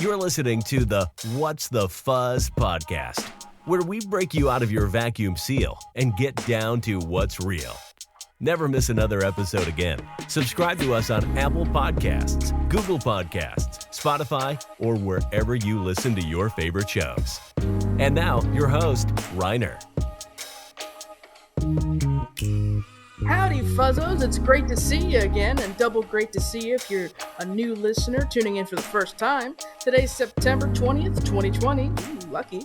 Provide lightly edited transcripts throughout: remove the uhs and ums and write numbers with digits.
You're listening to the What's the Fuzz podcast, where we break you out of your vacuum seal and get down to what's real. Never miss another episode again. Subscribe to us on Apple Podcasts, Google Podcasts, Spotify, or wherever you listen to your favorite shows. And now, your host, Reiner. Howdy, Fuzzos. It's great to see you again, and double great to see you if you're a new listener tuning in for the first time. Today's September 20th, 2020. Ooh, lucky.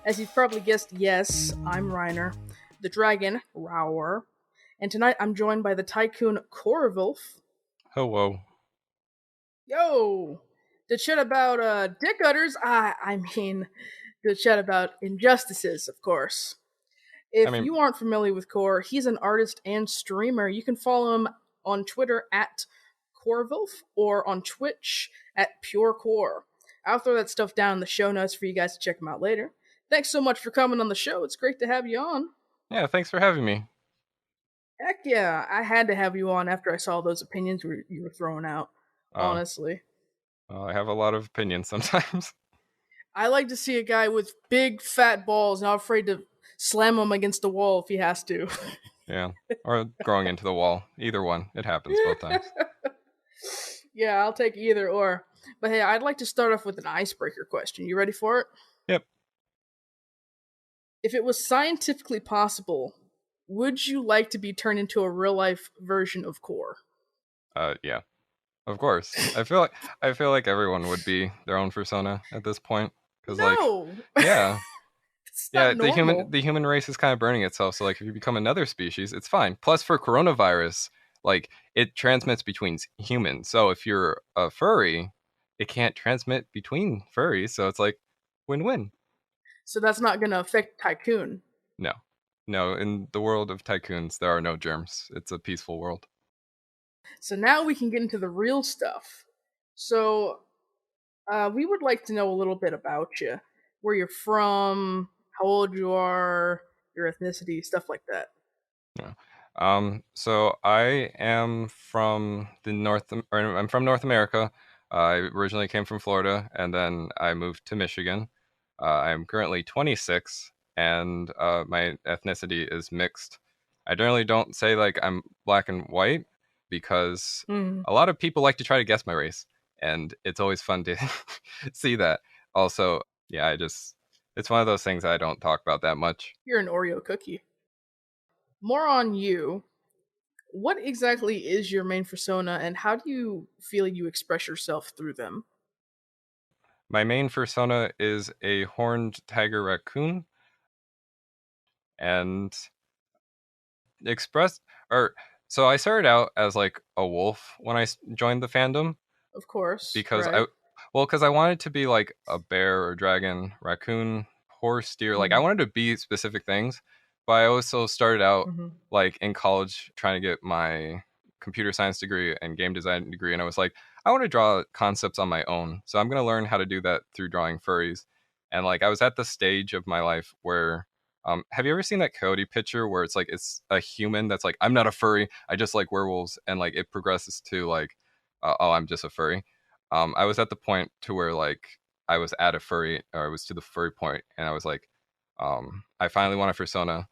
As you've probably guessed, yes, I'm Reiner, the dragon, Rower. And tonight I'm joined by the tycoon, Koorivlf. Hello. Yo! To chat about dick udders, I mean, to chat about injustices, of course. If you aren't familiar with Koor, he's an artist and streamer. You can follow him on Twitter at Koorivlf or on Twitch at Pure Koor. I'll throw that stuff down in the show notes for you guys to check him out later. Thanks so much for coming on the show. It's great to have you on. Yeah, thanks for having me. Heck yeah, I had to have you on after I saw those opinions you were throwing out, honestly. I have a lot of opinions sometimes. I like to see a guy with big, fat balls, not afraid to slam him against the wall if he has to. Yeah, or growing into the wall. Either one. It happens both times. Yeah, I'll take either or. But hey, I'd like to start off with an icebreaker question. You ready for it? Yep. If it was scientifically possible, would you like to be turned into a real-life version of Koor? Yeah. Of course. I feel like everyone would be their own persona at this point. No! Yeah. Yeah, normal. the human race is kind of burning itself. So, like, if you become another species, it's fine. Plus, for coronavirus, like, it transmits between humans. So, if you're a furry, it can't transmit between furries. So, it's like win-win. So that's not going to affect Tycoon. No. In the world of tycoons, there are no germs. It's a peaceful world. So now we can get into the real stuff. So, we would like to know a little bit about you. Where you're from, how old you are, your ethnicity, stuff like that. Yeah. So I am from I'm from North America. I originally came from Florida, and then I moved to Michigan. I'm currently 26, and my ethnicity is mixed. I generally don't say like I'm black and white because a lot of people like to try to guess my race, and it's always fun to see that. Also, yeah, it's one of those things I don't talk about that much. You're an Oreo cookie. More on you. What exactly is your main persona, and how do you feel you express yourself through them? My main persona is a horned tiger raccoon, and so I started out as like a wolf when I joined the fandom. Of course. Because right. because I wanted to be like a bear or dragon, raccoon, horse, deer. Like I wanted to be specific things, but I also started out like in college trying to get my computer science degree and game design degree, and I was like, I want to draw concepts on my own, so I'm going to learn how to do that through drawing furries. And like I was at the stage of my life where have you ever seen that Coyote picture where it's like it's a human that's like, I'm not a furry, I just like werewolves, and like it progresses to like oh, I'm just a furry. I was at the point to where like I was at a furry, or I was to the furry point, and I was like, I finally want a persona,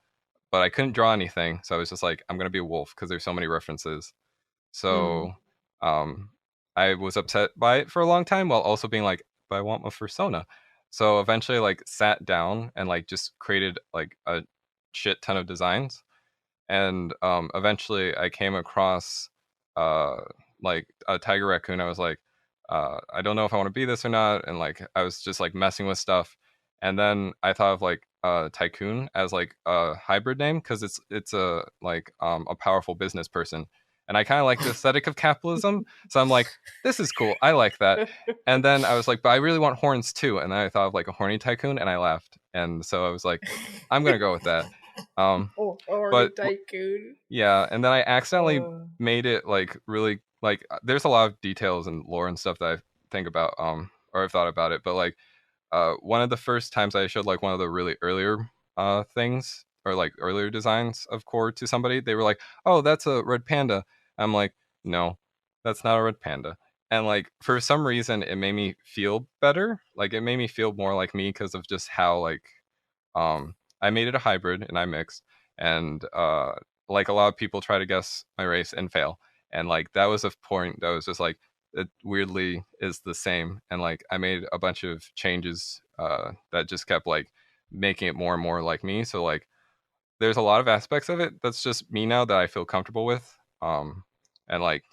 but I couldn't draw anything, so I was just like, I'm gonna be a wolf because there's so many references. So, I was upset by it for a long time, while also being like, but I want my persona. So eventually, like, sat down and like just created like a shit ton of designs, and eventually I came across like a tiger raccoon. I was like, I don't know if I want to be this or not, and like I was just like messing with stuff, and then I thought of like tycoon as like a hybrid name because it's a like a powerful business person, and I kind of like the aesthetic of capitalism, so I'm like, this is cool, I like that. And then I was like, but I really want horns too, and then I thought of like a horny tycoon, and I laughed, and so I was like, I'm gonna go with that. Horny tycoon. Yeah, and then I accidentally made it like really like there's a lot of details and lore and stuff that I think about or I've thought about it, but like one of the first times I showed like one of the really earlier things or like earlier designs of Koor to somebody, they were like, oh, that's a red panda. I'm like, no, that's not a red panda. And like for some reason it made me feel better. Like it made me feel more like me because of just how like I made it a hybrid and I mixed, and like a lot of people try to guess my race and fail, and like that was a point that was just like it weirdly is the same, and like I made a bunch of changes that just kept like making it more and more like me. So like there's a lot of aspects of it that's just me now that I feel comfortable with. And like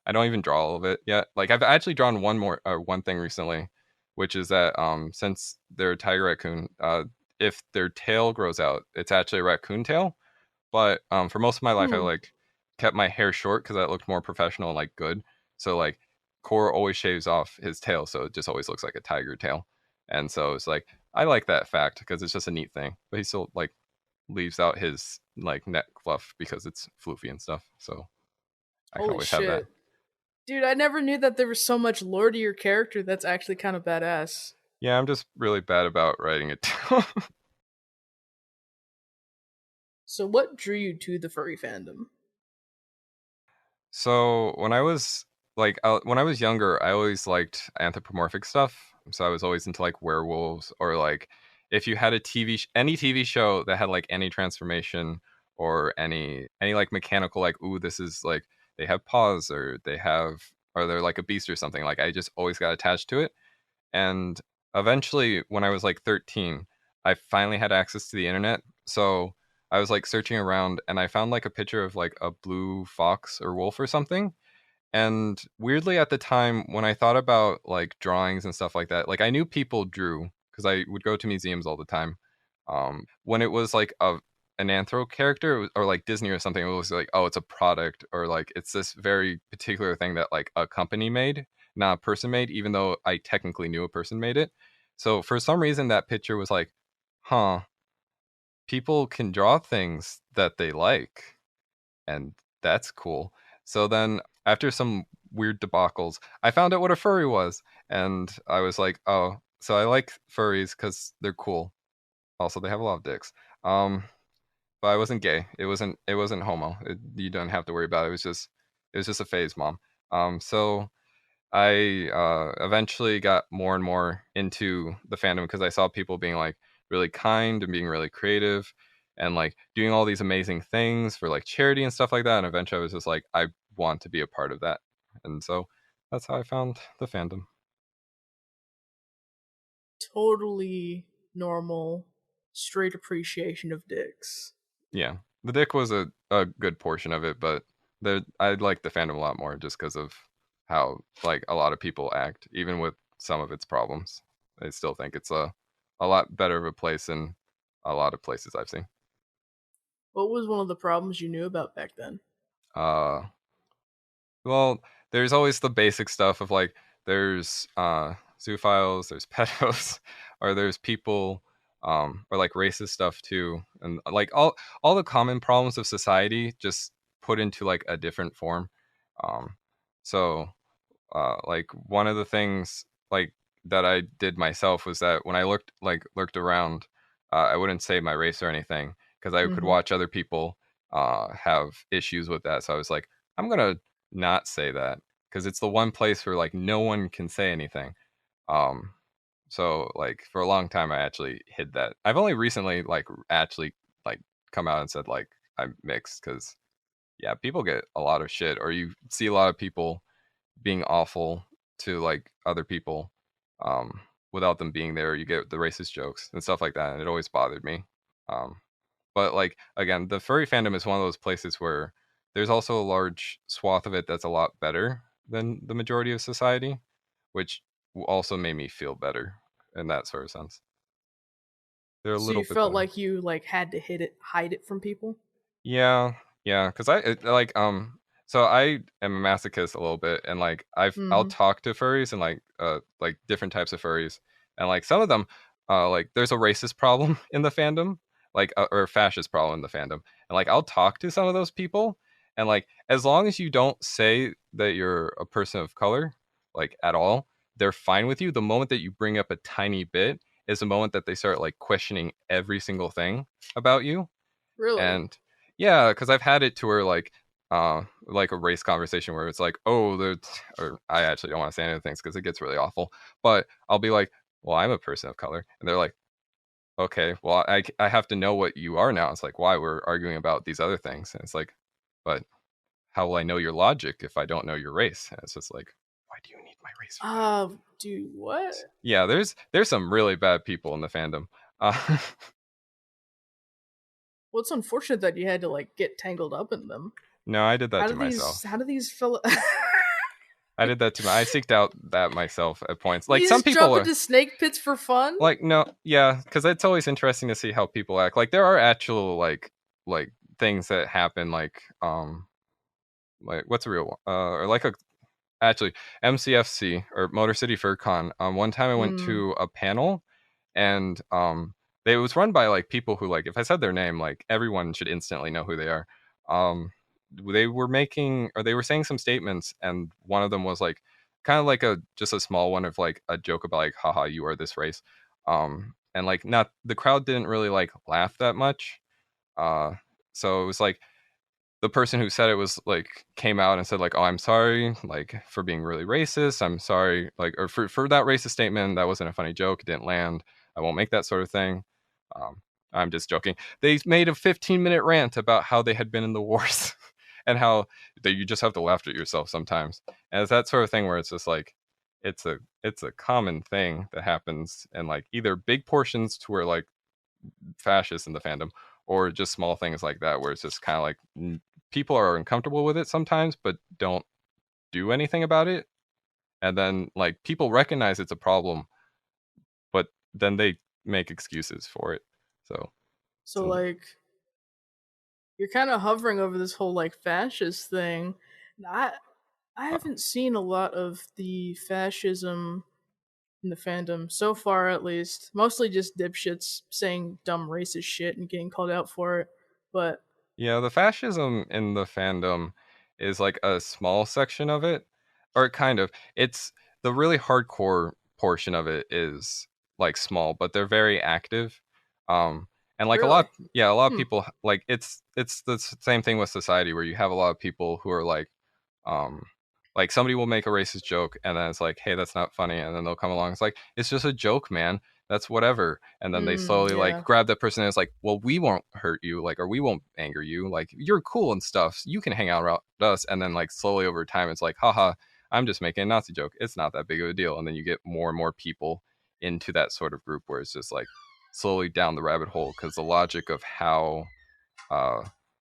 I don't even draw all of it yet. Like I've actually drawn one thing recently, which is that since they're a tiger raccoon, if their tail grows out, it's actually a raccoon tail. But for most of my life, I like kept my hair short because that looked more professional and like good. So like Koor always shaves off his tail, so it just always looks like a tiger tail. And so it's like I like that fact because it's just a neat thing. But he still like leaves out his like neck fluff because it's floofy and stuff. So I can Holy always have that. shit. Dude, I never knew that there was so much lore to your character that's actually kind of badass. Yeah, I'm just really bad about writing it down. So what drew you to the furry fandom? So when I was younger, I always liked anthropomorphic stuff. So I was always into like werewolves, or like if you had any TV show that had like any transformation or any like mechanical, like ooh, this is like they have paws, or they're like a beast or something. Like I just always got attached to it. And eventually, when I was like 13, I finally had access to the internet. So I was like searching around, and I found like a picture of like a blue fox or wolf or something. And weirdly, at the time, when I thought about like drawings and stuff like that, like I knew people drew because I would go to museums all the time. When it was like an anthro character or like Disney or something, it was like, oh, it's a product, or like it's this very particular thing that like a company made, not a person made, even though I technically knew a person made it. So for some reason, that picture was like, huh, people can draw things that they like, and that's cool. So then after some weird debacles, I found out what a furry was, and I was like, oh, so I like furries because they're cool. Also, they have a lot of dicks. But I wasn't gay. It wasn't homo. You don't have to worry about it. It was just a phase, mom. So I eventually got more and more into the fandom because I saw people being like really kind and being really creative and like doing all these amazing things for like charity and stuff like that. And eventually I was just like, I want to be a part of that. And so that's how I found the fandom. Totally normal, straight appreciation of dicks. Yeah. The dick was a good portion of it, but I like the fandom a lot more just because of how like a lot of people act, even with some of its problems. I still think it's a lot better of a place than a lot of places I've seen. What was one of the problems you knew about back then? Uh well, there's always the basic stuff of like there's zoophiles, there's pedos, or there's people or like racist stuff too, and like all the common problems of society just put into like a different form. Um so like one of the things like that I did myself was that when I looked around, I wouldn't say my race or anything because I could watch other people have issues with that. So I was like, I'm gonna not say that because it's the one place where like no one can say anything. Um, so like for a long time, I actually hid that. I've only recently like actually like come out and said like I'm mixed because yeah, people get a lot of shit, or you see a lot of people being awful to like other people um without them being there. You get the racist jokes and stuff like that, and it always bothered me. um but like again, the furry fandom is one of those places where there's also a large swath of it that's a lot better than the majority of society, which also made me feel better in that sort of sense. They're a So little you bit felt better. like you like had to hide it from people? Yeah, yeah, because like so I am a masochist a little bit, and like I'll Mm-hmm. talk to furries and like different types of furries, and like some of them, like there's a racist problem in the fandom, like or a fascist problem in the fandom, and like I'll talk to some of those people, and like as long as you don't say that you're a person of color, like at all, they're fine with you. The moment that you bring up a tiny bit is the moment that they start like questioning every single thing about you. Really? And yeah, because I've had it to where like like a race conversation where it's like, oh, or I actually don't want to say any of the things because it gets really awful, but I'll be like, well, I'm a person of color, and they're like, okay, well, I have to know what you are now. It's like, why we're arguing about these other things, and it's like, but how will I know your logic if I don't know your race? And it's just like, why do you need my race for that? Dude, what? Yeah, there's some really bad people in the fandom. Well, it's unfortunate that you had to like get tangled up in them. No, I did that to myself. How do these fellow? I did that to I seeked out that myself at points. Like you some just people jump into snake pits for fun. Like no, yeah, because it's always interesting to see how people act. Like there are actual like things that happen. Like what's a real or like a actually MCFC or Motor City FurCon. One time I went to a panel, and it was run by like people who, like, if I said their name, like everyone should instantly know who they are. They were saying some statements, and one of them was like kind of like just a small one of like a joke about like, haha, you are this race. And like not the crowd didn't really like laugh that much. So it was like the person who said it was like came out and said like, oh, I'm sorry, like, for being really racist. I'm sorry, like, or for that racist statement. That wasn't a funny joke. It didn't land. I won't make that sort of thing. I'm just joking. They made a 15-minute rant about how they had been in the wars and how you just have to laugh at yourself sometimes. And it's that sort of thing where it's just like, it's a common thing that happens in like either big portions to where like fascists in the fandom, or just small things like that where it's just kind of like people are uncomfortable with it sometimes but don't do anything about it, and then like people recognize it's a problem but then they make excuses for it. So like you're kind of hovering over this whole like fascist thing. I haven't seen a lot of the fascism in the fandom so far, at least. Mostly just dipshits saying dumb racist shit and getting called out for it. But yeah, the fascism in the fandom is like a small section of it, or kind of. It's the really hardcore portion of it is like small, but they're very active. And like really? a lot of people, like it's the same thing with society where you have a lot of people who are like somebody will make a racist joke and then it's like, hey, that's not funny, and then they'll come along, it's like, it's just a joke, man, that's whatever, and then they slowly like grab that person and it's like, well, we won't hurt you, like, or we won't anger you, like, you're cool and stuff, so you can hang out around us, and then like slowly over time it's like, haha, I'm just making a Nazi joke, it's not that big of a deal, and then you get more and more people into that sort of group where it's just like slowly down the rabbit hole, because the logic of how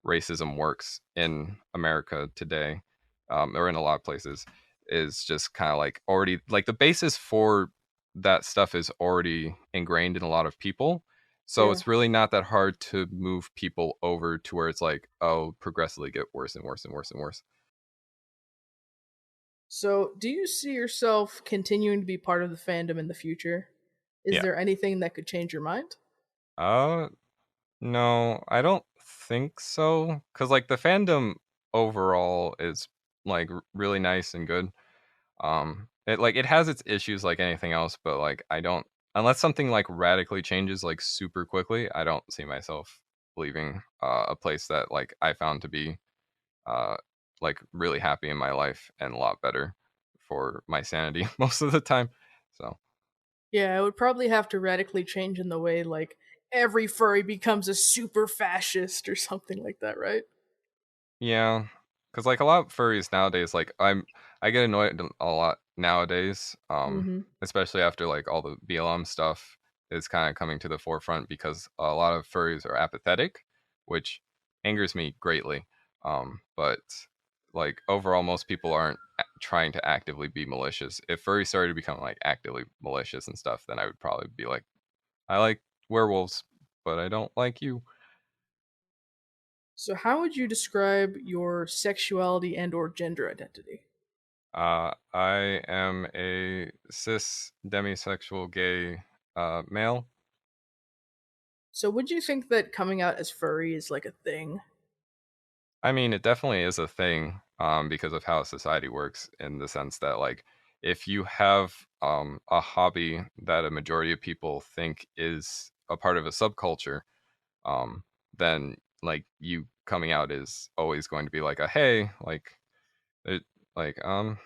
racism works in America today, or in a lot of places, is just kind of like already like the basis for that stuff is already ingrained in a lot of people. So it's really not that hard to move people over to where it's like, oh, progressively get worse and worse and worse and worse. So, do you see yourself continuing to be part of the fandom in the future? Is there anything that could change your mind? No, I don't think so. Cause like the fandom overall is like really nice and good. It has its issues like anything else, but like I don't, unless something like radically changes like super quickly, I don't see myself leaving a place that like I found to be uh like really happy in my life and a lot better for my sanity most of the time. So yeah, it would probably have to radically change in the way like every furry becomes a super fascist or something like that, right? yeah, because like a lot of furries nowadays, like I get annoyed a lot nowadays, especially after like all the BLM stuff is kind of coming to the forefront, because a lot of furries are apathetic, which angers me greatly. But like overall, most people aren't trying to actively be malicious. If furries started to become like actively malicious and stuff, then I would probably be like, I like werewolves, but I don't like you. So, how would you describe your sexuality and or gender identity? I am a cis demisexual gay male. So, would you think that coming out as furry is like a thing? I mean, it definitely is a thing, because of how society works, in the sense that like if you have a hobby that a majority of people think is a part of a subculture, then like you coming out is always going to be like a hey, like it, like all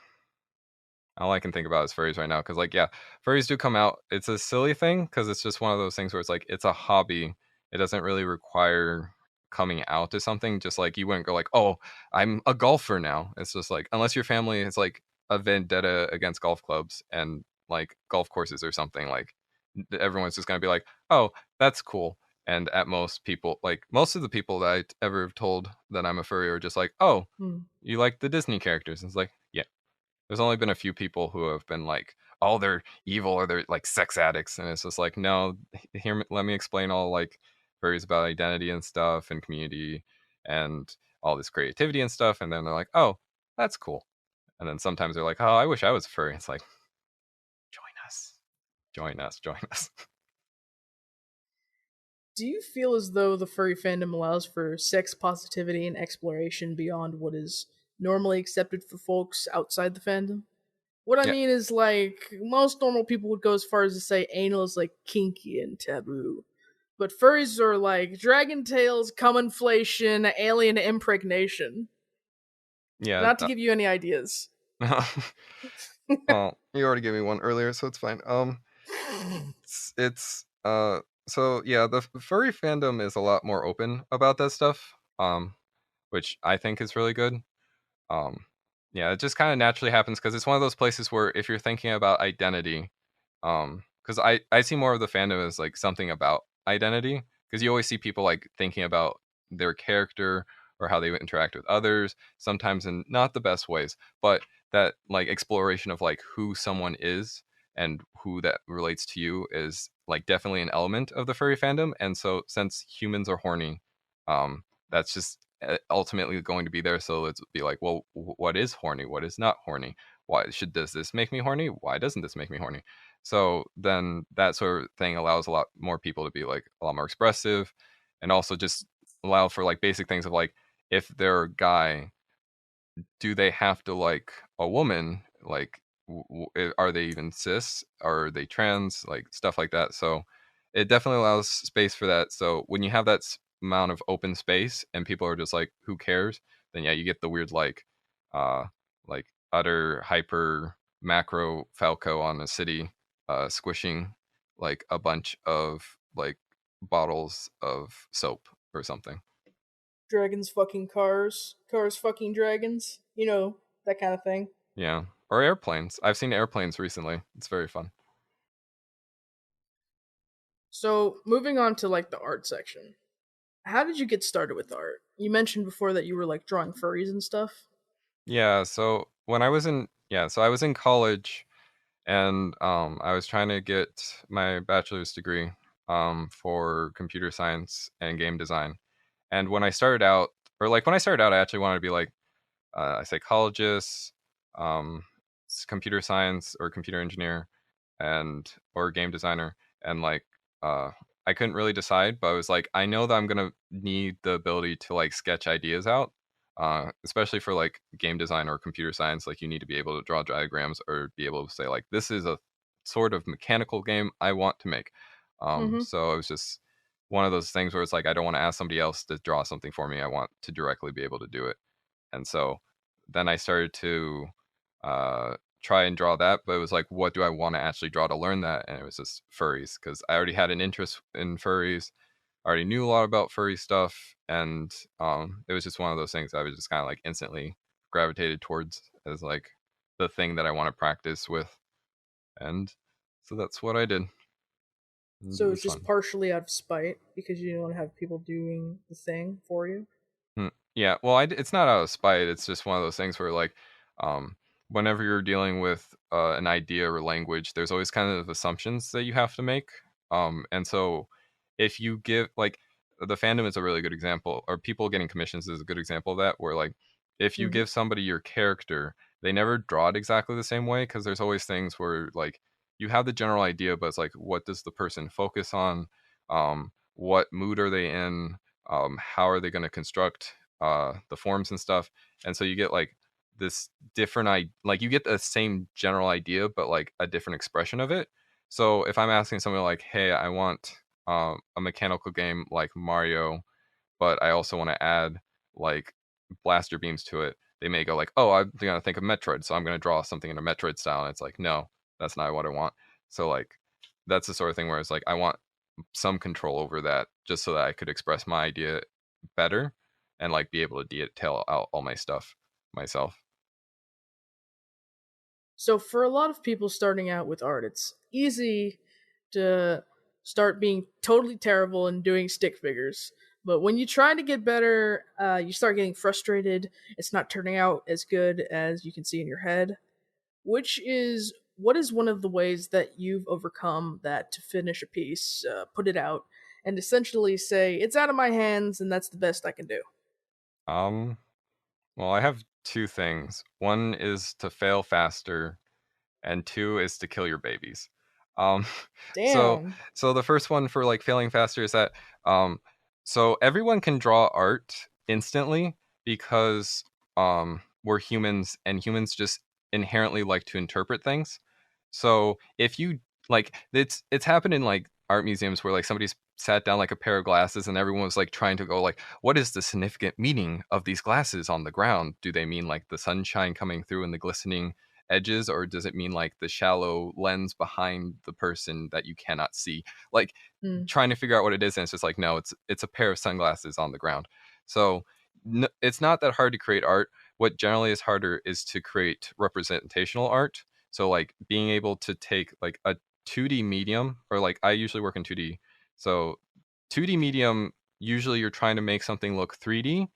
I can think about is furries right now, because like yeah, furries do come out. It's a silly thing because it's just one of those things where it's like it's a hobby. It doesn't really require coming out to something. Just like you wouldn't go like, oh, I'm a golfer now. It's just like unless your family is like a vendetta against golf clubs and like golf courses or something, like everyone's just gonna be like, oh, that's cool. And at most people, like most of the people that I ever have told that I'm a furry are just like, oh, you like the Disney characters? And it's like, yeah. There's only been a few people who have been like, oh, they're evil or they're like sex addicts. And it's just like, no, here, let me explain all like furries about identity and stuff and community and all this creativity and stuff. And then they're like, oh, that's cool. And then sometimes they're like, oh, I wish I was a furry. It's like, join us, join us, join us. Do you feel as though the furry fandom allows for sex positivity and exploration beyond what is normally accepted for folks outside the fandom? What I mean is, like, most normal people would go as far as to say anal is, like, kinky and taboo. But furries are, like, dragon tails, cum inflation, alien impregnation. Yeah. Not to give you any ideas. Oh, you already gave me one earlier, so it's fine. So yeah, the furry fandom is a lot more open about that stuff, which I think is really good. Yeah, it just kind of naturally happens because it's one of those places where if you're thinking about identity, because I see more of the fandom as like something about identity, because you always see people like thinking about their character or how they interact with others, sometimes in not the best ways, but that like exploration of like who someone is and who that relates to you is like definitely an element of the furry fandom. And so since humans are horny, that's just ultimately going to be there. So let's be like, well, what is horny? What is not horny? Does this make me horny? Why doesn't this make me horny? So then that sort of thing allows a lot more people to be like a lot more expressive, and also just allow for like basic things of like, if they're a guy, do they have to like a woman? Like, are they even cis? Are they trans? Like stuff like that. So it definitely allows space for that. So when you have that amount of open space and people are just like, who cares? Then yeah, you get the weird uh, like utter hyper macro Falco on a city, squishing like a bunch of like bottles of soap or something. Dragons fucking cars. Cars fucking dragons. You know, that kind of thing. Yeah. Or airplanes. I've seen airplanes recently. It's very fun. So, moving on to like the art section. How did you get started with art? You mentioned before that you were like drawing furries and stuff. Yeah, so when I was in so I was in college, and I was trying to get my bachelor's degree for computer science and game design. And when I started out, I actually wanted to be like a psychologist, um, computer science or computer engineer, and or game designer. And like uh, I couldn't really decide, but I was like, I know that I'm gonna need the ability to like sketch ideas out, especially for like game design or computer science. Like you need to be able to draw diagrams or be able to say like, this is a sort of mechanical game I want to make. So it was just one of those things where it's like I don't want to ask somebody else to draw something for me. I want to directly be able to do it. And so then I started to try and draw that, but it was like, what do I want to actually draw to learn that? And it was just furries, because I already had an interest in furries. I already knew a lot about furry stuff, and it was just one of those things I was just kind of like instantly gravitated towards as like the thing that I want to practice with. And so that's what I did. So it's just partially out of spite because you don't want to have people doing the thing for you. Yeah, well, it's not out of spite. It's just one of those things where, like, um, whenever you're dealing with an idea or language, there's always kind of assumptions that you have to make. And so, if you give like the fandom is a really good example, or people getting commissions is a good example of that, where like if you give somebody your character, they never draw it exactly the same way, because there's always things where like you have the general idea, but it's like, what does the person focus on? What mood are they in? How are they going to construct the forms and stuff? And so you get like this different like you get the same general idea but like a different expression of it. So if I'm asking someone like, hey, I want a mechanical game like Mario, but I also want to add like blaster beams to it. They may go like, oh, I'm gonna think of Metroid, so I'm gonna draw something in a Metroid style, and it's like, no, that's not what I want. So like that's the sort of thing where it's like I want some control over that just so that I could express my idea better and like be able to detail out all my stuff myself. So for a lot of people starting out with art, it's easy to start being totally terrible and doing stick figures. But when you try to get better, you start getting frustrated. It's not turning out as good as you can see in your head. What is one of the ways that you've overcome that to finish a piece, put it out, and essentially say it's out of my hands and that's the best I can do? Um, well, I have two things. One is to fail faster, and two is to kill your babies. Um, so Damn. so the first one for like failing faster is that so everyone can draw art instantly because we're humans and humans just inherently like to interpret things. So if you like it's happened in like art museums where like somebody's sat down like a pair of glasses and everyone was like trying to go like what is the significant meaning of these glasses on the ground? Do they mean like the sunshine coming through and the glistening edges, or does it mean like the shallow lens behind the person that you cannot see? Like Mm. trying to figure out what it is, and it's just like no, it's a pair of sunglasses on the ground. So it's not that hard to create art. What generally is harder is to create representational art. So like being able to take like a 2D medium, or like I usually work in 2D. So 2D medium, usually you're trying to make something look 3D,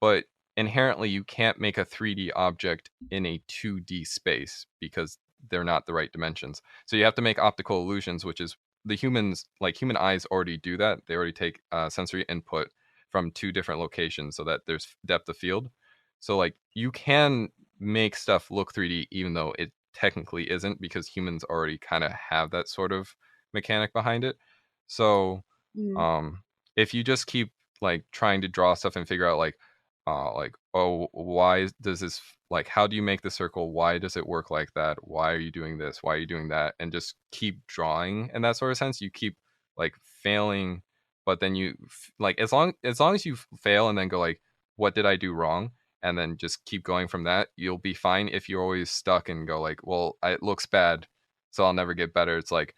but inherently you can't make a 3D object in a 2D space because they're not the right dimensions. So you have to make optical illusions, which is the humans, like human eyes already do that. They already take sensory input from two different locations so that there's depth of field. So like you can make stuff look 3D even though it technically isn't, because humans already kind of have that sort of mechanic behind it. So Mm. um if you just keep like trying to draw stuff and figure out like oh why does this, like how do you make the circle, why does it work like that, why are you doing this, why are you doing that, and just keep drawing in that sort of sense, you keep like failing, but then you like as long as you fail and then go like what did I do wrong, and then just keep going from that, you'll be fine. If you're always stuck and go like well it looks bad so I'll never get better, it's like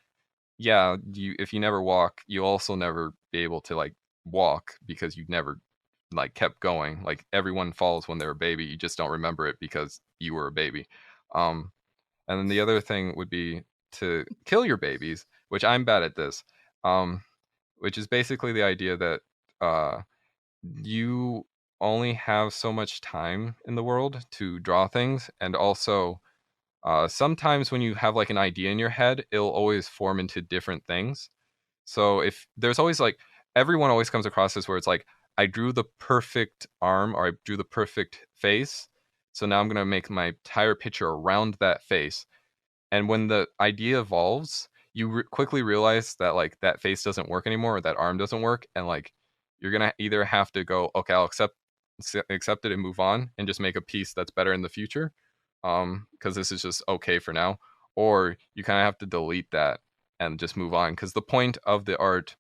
yeah, you if you never walk, you'll also never be able to like walk because you never like kept going. Like everyone falls when they're a baby. You just don't remember it because you were a baby. Um, and then the other thing would be to kill your babies, which I'm bad at this. Um, which is basically the idea that uh, you only have so much time in the world to draw things, and also sometimes when you have like an idea in your head, it'll always form into different things. So if there's always like everyone always comes across this where it's like I drew the perfect arm or I drew the perfect face. So now I'm going to make my entire picture around that face. And when the idea evolves, you quickly realize that like that face doesn't work anymore, or that arm doesn't work, and like you're going to either have to go okay, I'll accept it and move on and just make a piece that's better in the future, because this is just okay for now, or you kind of have to delete that and just move on, because the point of the art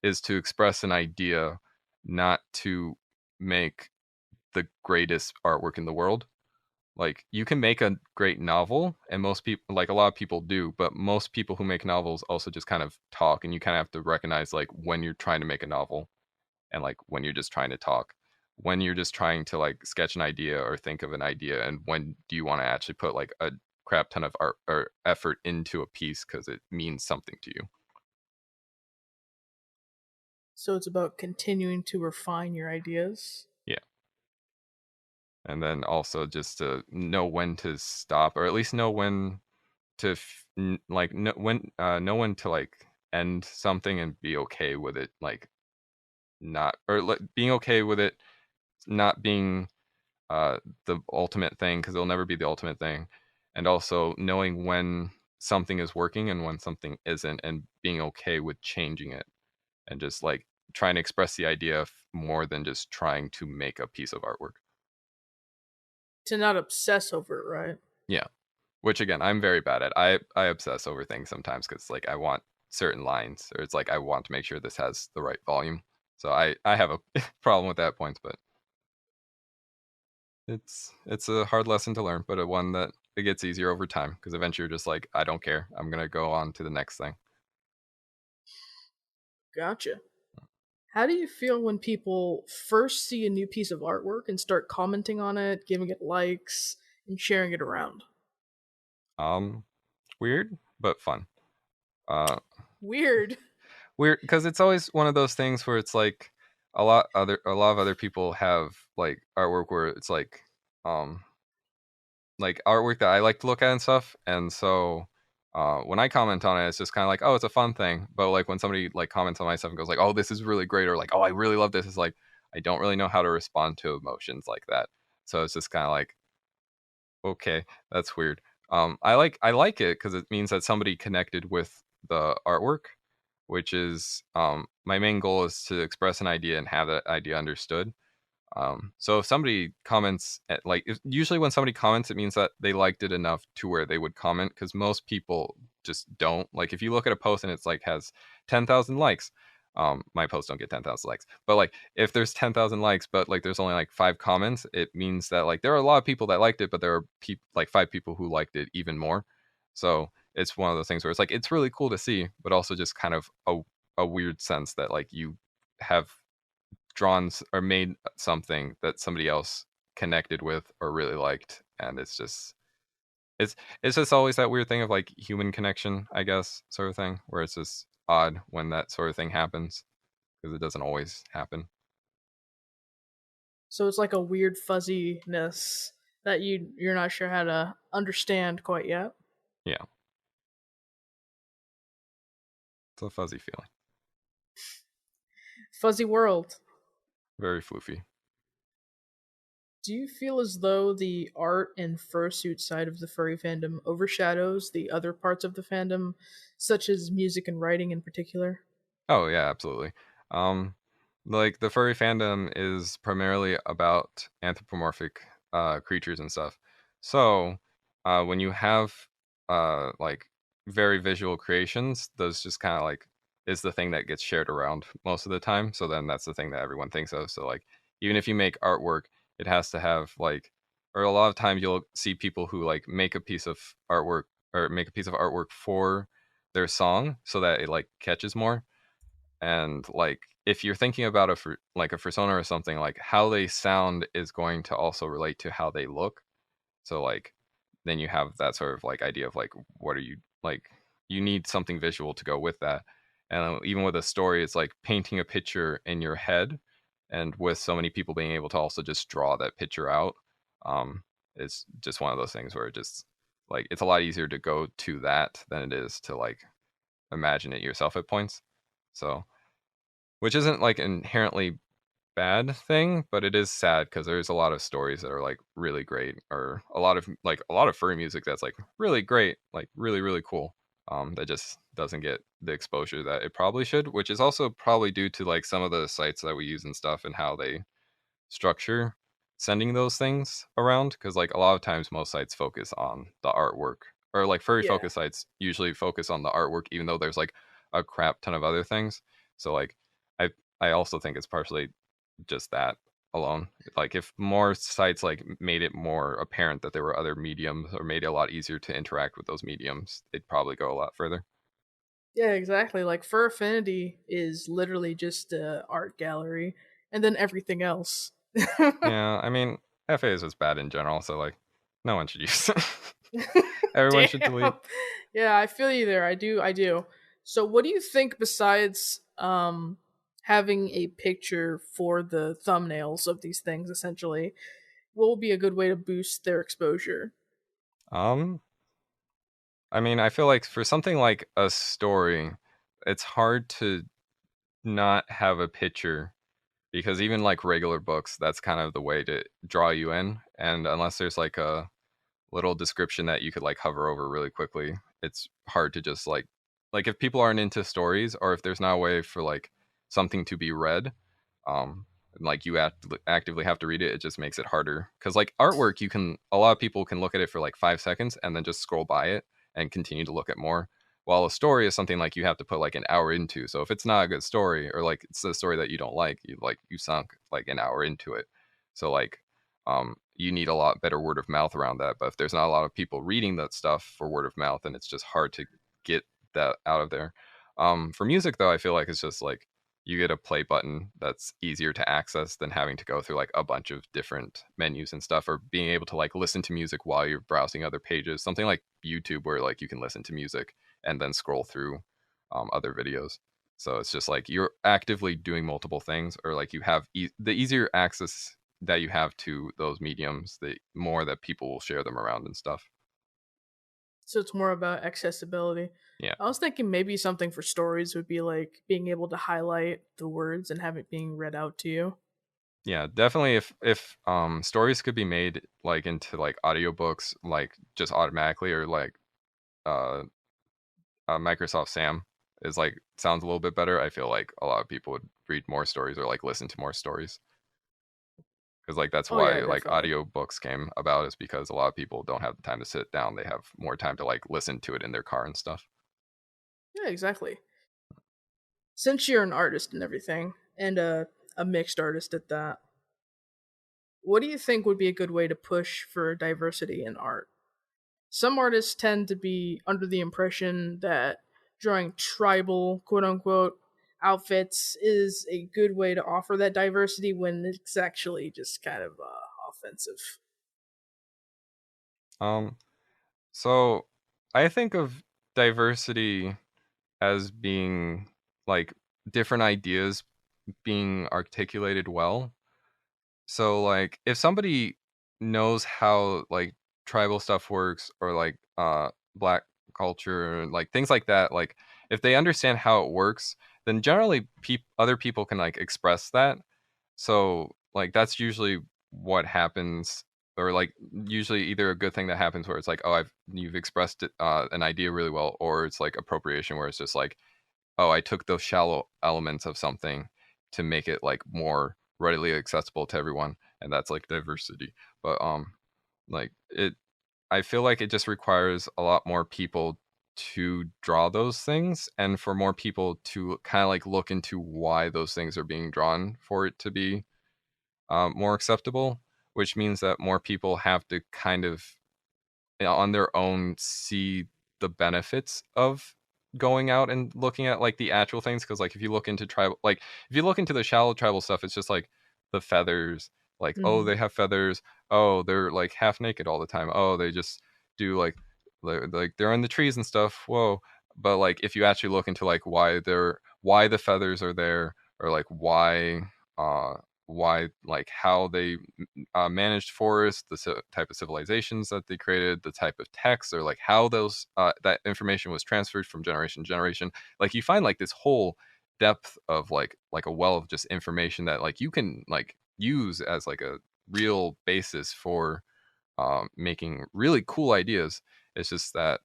is to express an idea, not to make the greatest artwork in the world. Like you can make a great novel, and most people, like a lot of people do, but most people who make novels also just kind of talk, and you kind of have to recognize like when you're trying to make a novel and like when you're just trying to talk, when you're just trying to like sketch an idea or think of an idea, and when do you want to actually put like a crap ton of art or effort into a piece because it means something to you. So it's about continuing to refine your ideas. Yeah. And then also just to know when to stop, or at least know when to like know when to like end something and be okay with it, like not, or like being okay with it not being the ultimate thing, because it'll never be the ultimate thing, and also knowing when something is working and when something isn't, and being okay with changing it, and just like trying to express the idea more than just trying to make a piece of artwork. To not obsess over it, right? Yeah, which again I'm very bad at. I obsess over things sometimes because like I want certain lines, or it's like I want to make sure this has the right volume. So I have a problem with that point, but it's a hard lesson to learn, but a one that it gets easier over time because eventually you're just like, I don't care. I'm gonna go on to the next thing. Gotcha. How do you feel when people first see a new piece of artwork and start commenting on it, giving it likes, and sharing it around? Weird but fun. Weird. Weird because it's always one of those things where it's like a lot of other people have like artwork where it's like artwork that I like to look at and stuff, and so when I comment on it, it's just kind of like, oh, it's a fun thing. But like when somebody like comments on my stuff and goes like, oh, this is really great, or like, oh, I really love this, it's like I don't really know how to respond to emotions like that. So it's just kind of like, okay, that's weird. I like it because it means that somebody connected with the artwork, which is my main goal is to express an idea and have that idea understood. So if somebody comments usually when somebody comments, it means that they liked it enough to where they would comment, because most people just don't. Like if you look at a post and it's like has 10,000 likes, my posts don't get 10,000 likes, but like if there's 10,000 likes but like there's only like 5 comments, it means that like there are a lot of people that liked it, but there are like 5 people who liked it even more. So it's one of those things where it's like it's really cool to see, but also just kind of a weird sense that like you have drawn or made something that somebody else connected with or really liked, and it's it's just always that weird thing of like human connection, I guess, sort of thing, where it's just odd when that sort of thing happens because it doesn't always happen. So it's like a weird fuzziness that you're not sure how to understand quite yet. Yeah, it's a fuzzy feeling. Fuzzy world. Very floofy. Do you feel as though the art and fursuit side of the furry fandom overshadows the other parts of the fandom, such as music and writing in particular? Oh yeah, absolutely. Um, like the furry fandom is primarily about anthropomorphic creatures and stuff. So when you have like very visual creations, those just kind of like is the thing that gets shared around most of the time. So then that's the thing that everyone thinks of. So like even if you make artwork, it has to have like, or a lot of times you'll see people who like make a piece of artwork or make a piece of artwork for their song so that it like catches more. And like if you're thinking about like a persona or something, like how they sound is going to also relate to how they look. So like then you have that sort of like idea of like what are you like, you need something visual to go with that. And even with a story, it's like painting a picture in your head, and with so many people being able to also just draw that picture out, it's just one of those things where it just like it's a lot easier to go to that than it is to like imagine it yourself at points. So which isn't like inherently bad thing, but it is sad because there's a lot of stories that are like really great, or a lot of furry music that's like really great, like really really cool, that just doesn't get the exposure that it probably should, which is also probably due to like some of the sites that we use and stuff and how they structure sending those things around, because like a lot of times most sites focus on the artwork, or like furry Yeah. focus sites usually focus on the artwork even though there's like a crap ton of other things. So like i I also think it's partially just that alone. Like if more sites like made it more apparent that there were other mediums, or made it a lot easier to interact with those mediums, they'd probably go a lot further. Yeah, exactly. Like FurAffinity is literally just a art gallery, and then everything else. Yeah, I mean, FA is just bad in general, so like no one should use it. Everyone should delete. Damn. Yeah, I feel you there. I do. I do. So, what do you think besides having a picture for the thumbnails of these things? Essentially, what will be a good way to boost their exposure? um I mean, I feel like for something like a story, it's hard to not have a picture, because even like regular books, that's kind of the way to draw you in. And unless there's like a little description that you could like hover over really quickly, it's hard to just like if people aren't into stories, or if there's not a way for like something to be read, and like you actively have to read it, it just makes it harder. Because like artwork, you can, a lot of people can look at it for like 5 seconds and then just scroll by it and continue to look at more. while a story is something like you have to put like an hour into. So if it's not a good story, or like it's a story that you don't like, you sunk like an hour into it. So like you need a lot better word of mouth around that. But if there's not a lot of people reading that stuff for word of mouth, then it's just hard to get that out of there. For music though, I feel like it's just like you get a play button that's easier to access than having to go through like a bunch of different menus and stuff, or being able to like listen to music while you're browsing other pages. Something like YouTube, where like you can listen to music and then scroll through other videos. So it's just like you're actively doing multiple things, or like you have the easier access that you have to those mediums, the more that people will share them around and stuff. So it's more about accessibility. Yeah. I was thinking maybe something for stories would be like being able to highlight the words and have it being read out to you. Yeah, definitely. If stories could be made like into like audiobooks, like just automatically, or like uh, Microsoft Sam is like sounds a little bit better, I feel like a lot of people would read more stories or like listen to more stories. Because like that's Oh yeah, why like definitely. audiobooks came about, is because a lot of people don't have the time to sit down. They have more time to like listen to it in their car and stuff. Yeah, exactly. Since you're an artist and everything, and a mixed artist at that, what do you think would be a good way to push for diversity in art? Some artists tend to be under the impression that drawing tribal, quote unquote, outfits is a good way to offer that diversity when it's actually just kind of offensive. Um, so I think of diversity as being like different ideas being articulated well. So like if somebody knows how like tribal stuff works, or like black culture, like things like that, like if they understand how it works, then generally other people can like express that. So like that's usually what happens, or like usually either a good thing that happens where it's like, oh, you've expressed it, an idea really well, or it's like appropriation, where it's just like, oh, I took those shallow elements of something to make it like more readily accessible to everyone, and that's like diversity. But like it, I feel like it just requires a lot more people to draw those things, and for more people to kind of like look into why those things are being drawn for it to be more acceptable, which means that more people have to kind of on their own see the benefits of going out and looking at like the actual things. Because like if you look into tribal, like if you look into the shallow tribal stuff, it's just like the feathers, like, oh, Hmm. they have feathers, oh, they're like half naked all the time, oh, they just do like they're in the trees and stuff, whoa. But like if you actually look into like why the feathers are there, or like uh why like how they managed forests, the type of civilizations that they created, the type of texts, or like how those that information was transferred from generation to generation. Like you find like this whole depth of like a well of just information that like you can like use as like a real basis for making really cool ideas. It's just that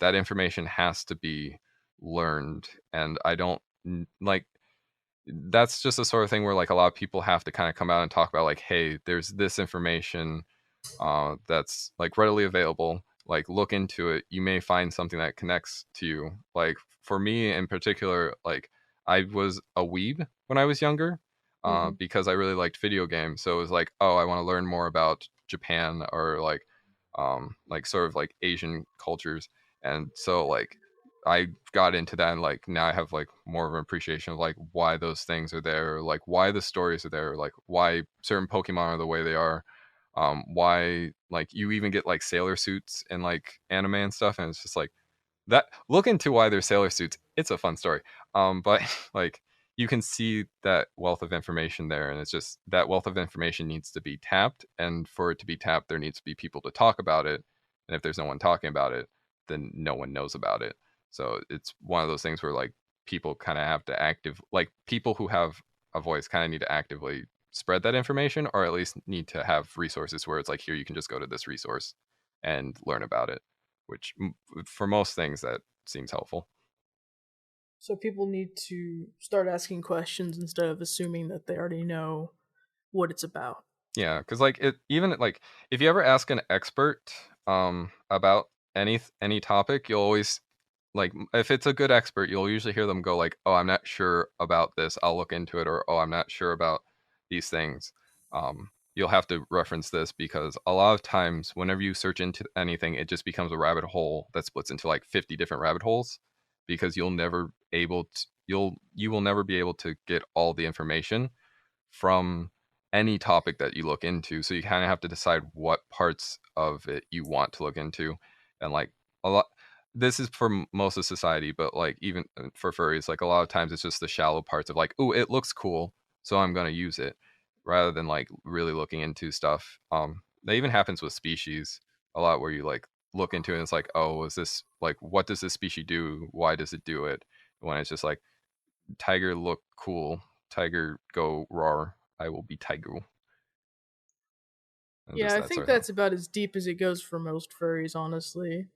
that information has to be learned, and I don't like that's just the sort of thing where like a lot of people have to kind of come out and talk about like, hey, there's this information that's like readily available, like look into it, you may find something that connects to you. Like for me in particular, like I was a weeb when I was younger, Hmm. because I really liked video games. So it was like, oh, I want to learn more about Japan, or like sort of like Asian cultures. And so like I got into that, and like now I have like more of an appreciation of like why those things are there, or, like why the stories are there, like why certain Pokemon are the way they are, why like you even get like sailor suits in like anime and stuff, and it's just like that. Look into why they're sailor suits. It's a fun story. But like you can see that wealth of information there, and it's just that wealth of information needs to be tapped, and for it to be tapped, there needs to be people to talk about it. And if there's no one talking about it, then no one knows about it. So it's one of those things where like people kind of have to like people who have a voice kind of need to actively spread that information, or at least need to have resources where it's like, here, you can just go to this resource and learn about it, which for most things that seems helpful. So people need to start asking questions instead of assuming that they already know what it's about. Yeah, because like it even like if you ever ask an expert about any topic, you'll always like if it's a good expert, you'll usually hear them go like, oh, I'm not sure about this, I'll look into it, or oh, I'm not sure about these things. You'll have to reference this, because a lot of times whenever you search into anything, it just becomes a rabbit hole that splits into like 50 different rabbit holes, because you will never be able to get all the information from any topic that you look into. So you kind of have to decide what parts of it you want to look into. And like a lot, this is for most of society, but like even for furries, like a lot of times it's just the shallow parts of like, oh, it looks cool, so I'm going to use it, rather than like really looking into stuff. That even happens with species a lot, where you like look into it and it's like, oh, is this like, what does this species do? Why does it do it? When it's just like, tiger look cool, tiger go roar, I will be tiger. And yeah, I think that's about as deep as it goes for most furries, honestly.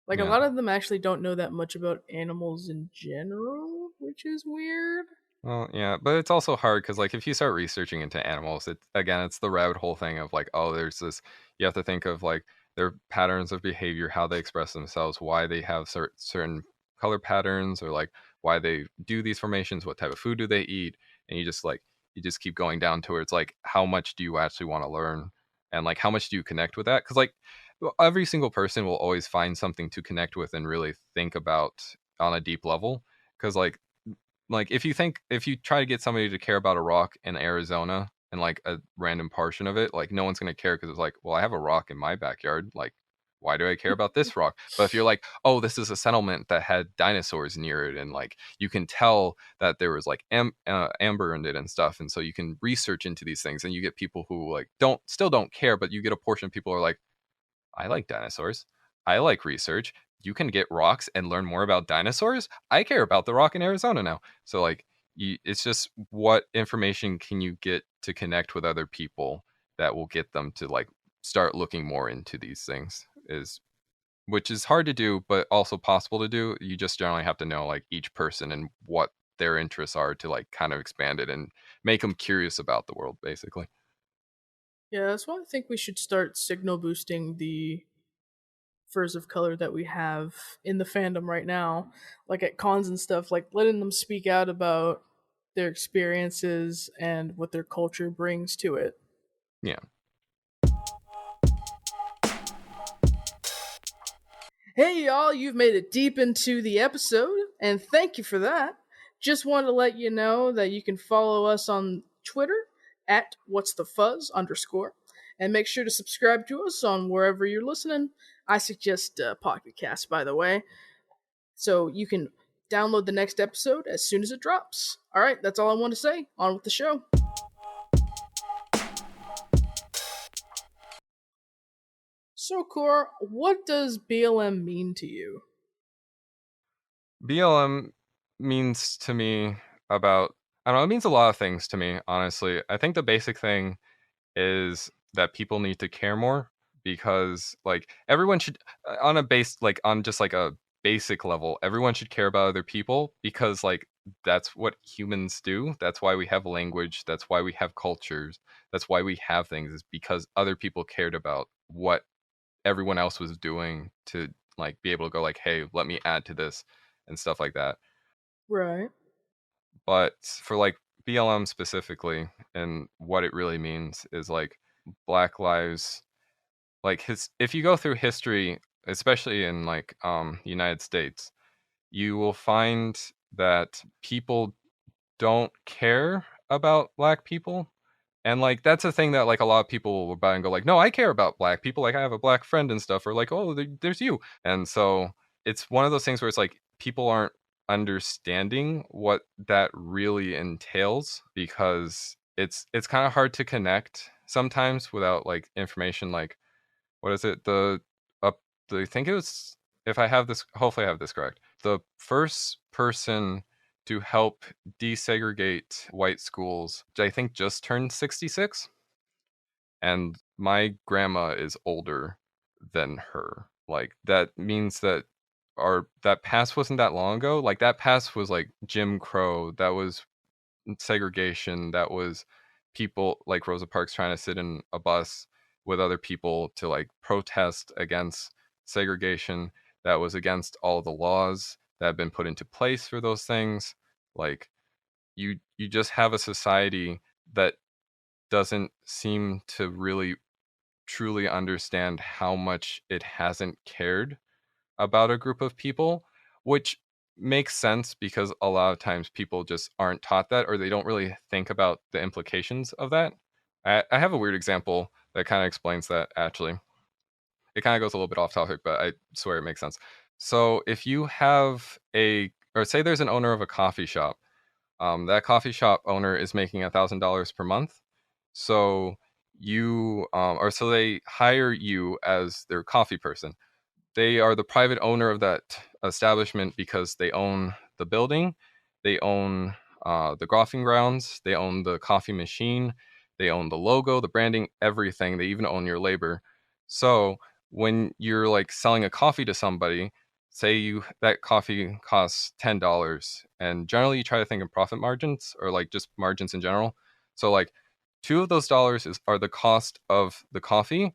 Like, a lot of them actually don't know that much about animals in general, which is weird. Well, yeah, but it's also hard because, like, if you start researching into animals, it's the rabbit hole thing of like, oh, there's this. You have to think of like their patterns of behavior, how they express themselves, why they have certain color patterns, or like why they do these formations, what type of food do they eat, and you just keep going down towards like, how much do you actually want to learn, and like how much do you connect with that? Because like every single person will always find something to connect with and really think about on a deep level. Because like if you try to get somebody to care about a rock in Arizona and like a random portion of it, like no one's going to care, because it's like, well, I have a rock in my backyard, like why do I care about this rock? But if you're like, oh, this is a settlement that had dinosaurs near it, and like you can tell that there was like amber in it and stuff, and so you can research into these things, and you get people who like still don't care, but you get a portion of people who are like, I like dinosaurs, I like research, you can get rocks and learn more about dinosaurs. I care about the rock in Arizona now. So like, it's just what information can you get to connect with other people that will get them to like start looking more into these things, which is hard to do, but also possible to do. You just generally have to know like each person and what their interests are to like kind of expand it and make them curious about the world, basically. Yeah, that's why I think we should start signal boosting the furs of color that we have in the fandom right now, like at cons and stuff, like letting them speak out about their experiences and what their culture brings to it. Yeah. Hey y'all, you've made it deep into the episode, and thank you for that. Just wanted to let you know that you can follow us on Twitter at whatsthefuzz_, and make sure to subscribe to us on wherever you're listening. I suggest Pocket Cast, by the way, so you can download the next episode as soon as it drops. All right, that's all I want to say. On with the show. So, Koor, what does BLM mean to you? BLM means to me I don't know, it means a lot of things to me, honestly. I think the basic thing is that people need to care more, because like everyone should, on just like a basic level, everyone should care about other people, because like that's what humans do. That's why we have language, that's why we have cultures, that's why we have things, is because other people cared about what everyone else was doing to like be able to go like, hey, let me add to this and stuff like that. Right. But for like BLM specifically, and what it really means is like Black lives, like if you go through history, especially in like United States, you will find that people don't care about Black people. And like that's a thing that like a lot of people will buy and go like, no, I care about Black people, like I have a Black friend and stuff, or like, oh, there's you. And so it's one of those things where it's like people aren't understanding what that really entails, because it's kind of hard to connect sometimes without like information. Like, what is it, I think it was, if I have this, hopefully I have this correct, the first person to help desegregate white schools, I think, just turned 66. And my grandma is older than her. Like, that means that that past wasn't that long ago. Like, that past was like Jim Crow, that was segregation, that was people like Rosa Parks trying to sit in a bus with other people to like protest against segregation, that was against all the laws that have been put into place for those things. Like you just have a society that doesn't seem to really truly understand how much it hasn't cared about a group of people, which makes sense because a lot of times people just aren't taught that, or they don't really think about the implications of that. I have a weird example that kind of explains that, actually. It kind of goes a little bit off topic, but I swear it makes sense. So if you have or say there's an owner of a coffee shop, that coffee shop owner is making $1,000 per month. So so they hire you as their coffee person. They are the private owner of that establishment because they own the building, they own the golfing grounds, they own the coffee machine, they own the logo, the branding, everything. They even own your labor. So when you're like selling a coffee to somebody, say that coffee costs $10, and generally you try to think in profit margins or like just margins in general. So like two of those dollars are the cost of the coffee.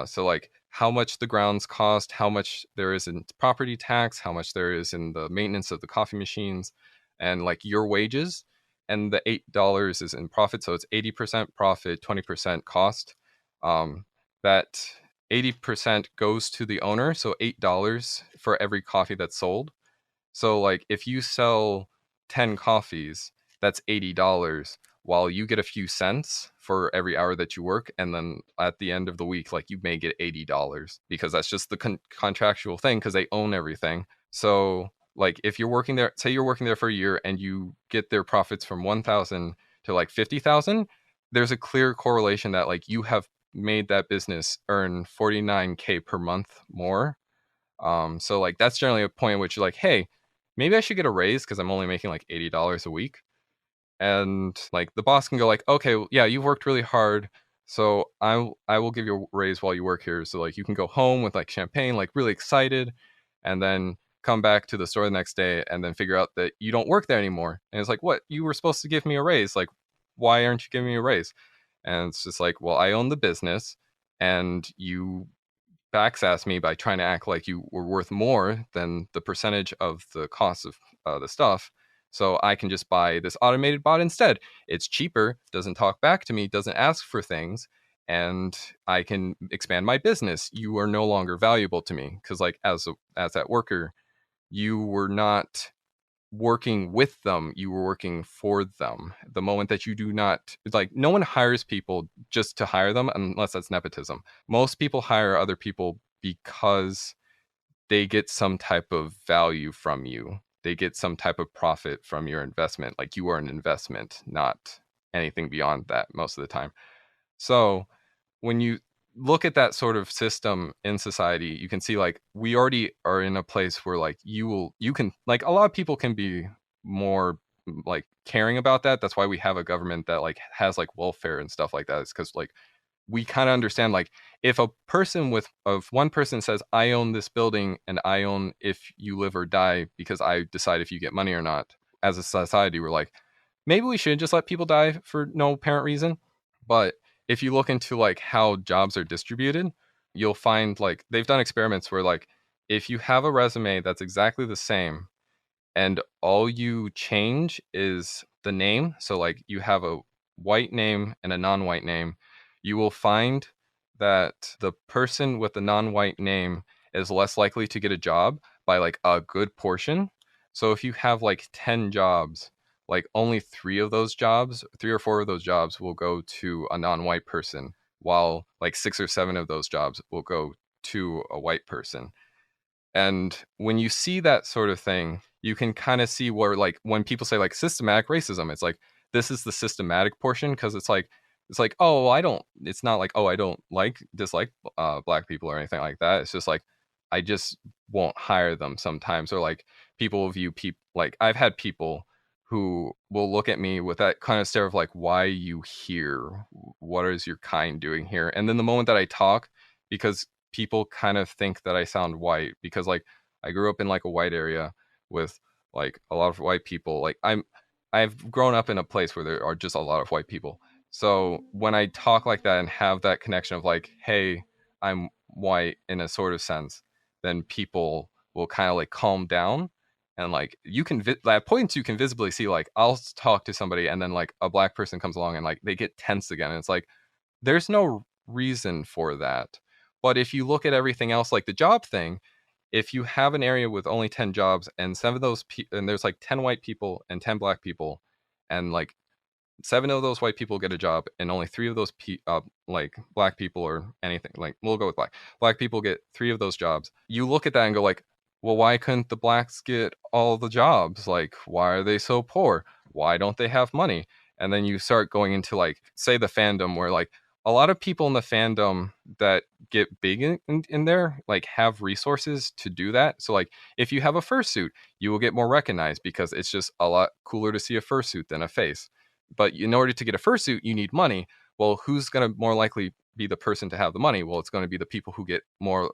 So like how much the grounds cost, how much there is in property tax, how much there is in the maintenance of the coffee machines, and like your wages. And the $8 is in profit, so it's 80% profit, 20% cost. That 80% goes to the owner, so $8 for every coffee that's sold. So like if you sell 10 coffees, that's $80, while you get a few cents for every hour that you work. And then at the end of the week, like you may get $80 because that's just the contractual thing, because they own everything. So like if you're working there, say you're working there for a year and you get their profits from 1,000 to like 50,000, there's a clear correlation that like you have made that business earn 49K per month more. So like that's generally a point at which you're like, hey, maybe I should get a raise because I'm only making like $80 a week. And like the boss can go like, okay, well, yeah, you've worked really hard, so I will give you a raise while you work here. So like you can go home with like champagne, like really excited, and then come back to the store the next day and then figure out that you don't work there anymore. And it's like, what? You were supposed to give me a raise. Like, why aren't you giving me a raise? And it's just like, well, I own the business, and you backsass me by trying to act like you were worth more than the percentage of the cost of the stuff. So I can just buy this automated bot instead. It's cheaper, doesn't talk back to me, doesn't ask for things, and I can expand my business. You are no longer valuable to me because, like, as that worker, you were not working with them, you were working for them. The moment that you do not, like, no one hires people just to hire them unless that's nepotism. Most people hire other people because they get some type of value from you, they get some type of profit from your investment. Like, you are an investment, not anything beyond that most of the time. So when you look at that sort of system in society, you can see like we already are in a place where like you can, like, a lot of people can be more like caring about that. That's why we have a government that like has like welfare and stuff like that. It's because like we kind of understand, like, if one person says, I own this building and I own if you live or die because I decide if you get money or not, as a society we're like, maybe we should just let people die for no apparent reason. But if you look into like how jobs are distributed, you'll find like they've done experiments where like if you have a resume that's exactly the same and all you change is the name, so like you have a white name and a non-white name, you will find that the person with the non-white name is less likely to get a job by like a good portion. So if you have like 10 jobs, like only 3 or 4 of those jobs will go to a non-white person, while like 6 or 7 of those jobs will go to a white person. And when you see that sort of thing, you can kind of see where, like, when people say like systematic racism, it's like this is the systematic portion, because it's like oh, it's not like, oh, I don't dislike black people or anything like that. It's just like I just won't hire them sometimes. Or like people view people, like I've had people who will look at me with that kind of stare of like, why are you here? What is your kind doing here? And then the moment that I talk, because people kind of think that I sound white, because like I grew up in like a white area with like a lot of white people. Like I've grown up in a place where there are just a lot of white people. So when I talk like that and have that connection of like, hey, I'm white in a sort of sense, then people will kind of like calm down And like you can at points you can visibly see, like I'll talk to somebody and then like a black person comes along and like they get tense again, and it's like there's no reason for that. But if you look at everything else, like the job thing, if you have an area with only 10 jobs and some of those and there's like 10 white people and 10 black people, and like 7 of those white people get a job and only 3 of those like black people, or anything, like we'll go with black people get 3 of those jobs, you look at that and go like, well, why couldn't the blacks get all the jobs? Like, why are they so poor? Why don't they have money? And then you start going into like, say, the fandom, where like a lot of people in the fandom that get big in there like have resources to do that. So like if you have a fursuit, you will get more recognized because it's just a lot cooler to see a fursuit than a face. But in order to get a fursuit, you need money. Well, who's going to more likely be the person to have the money? Well, it's going to be the people who get more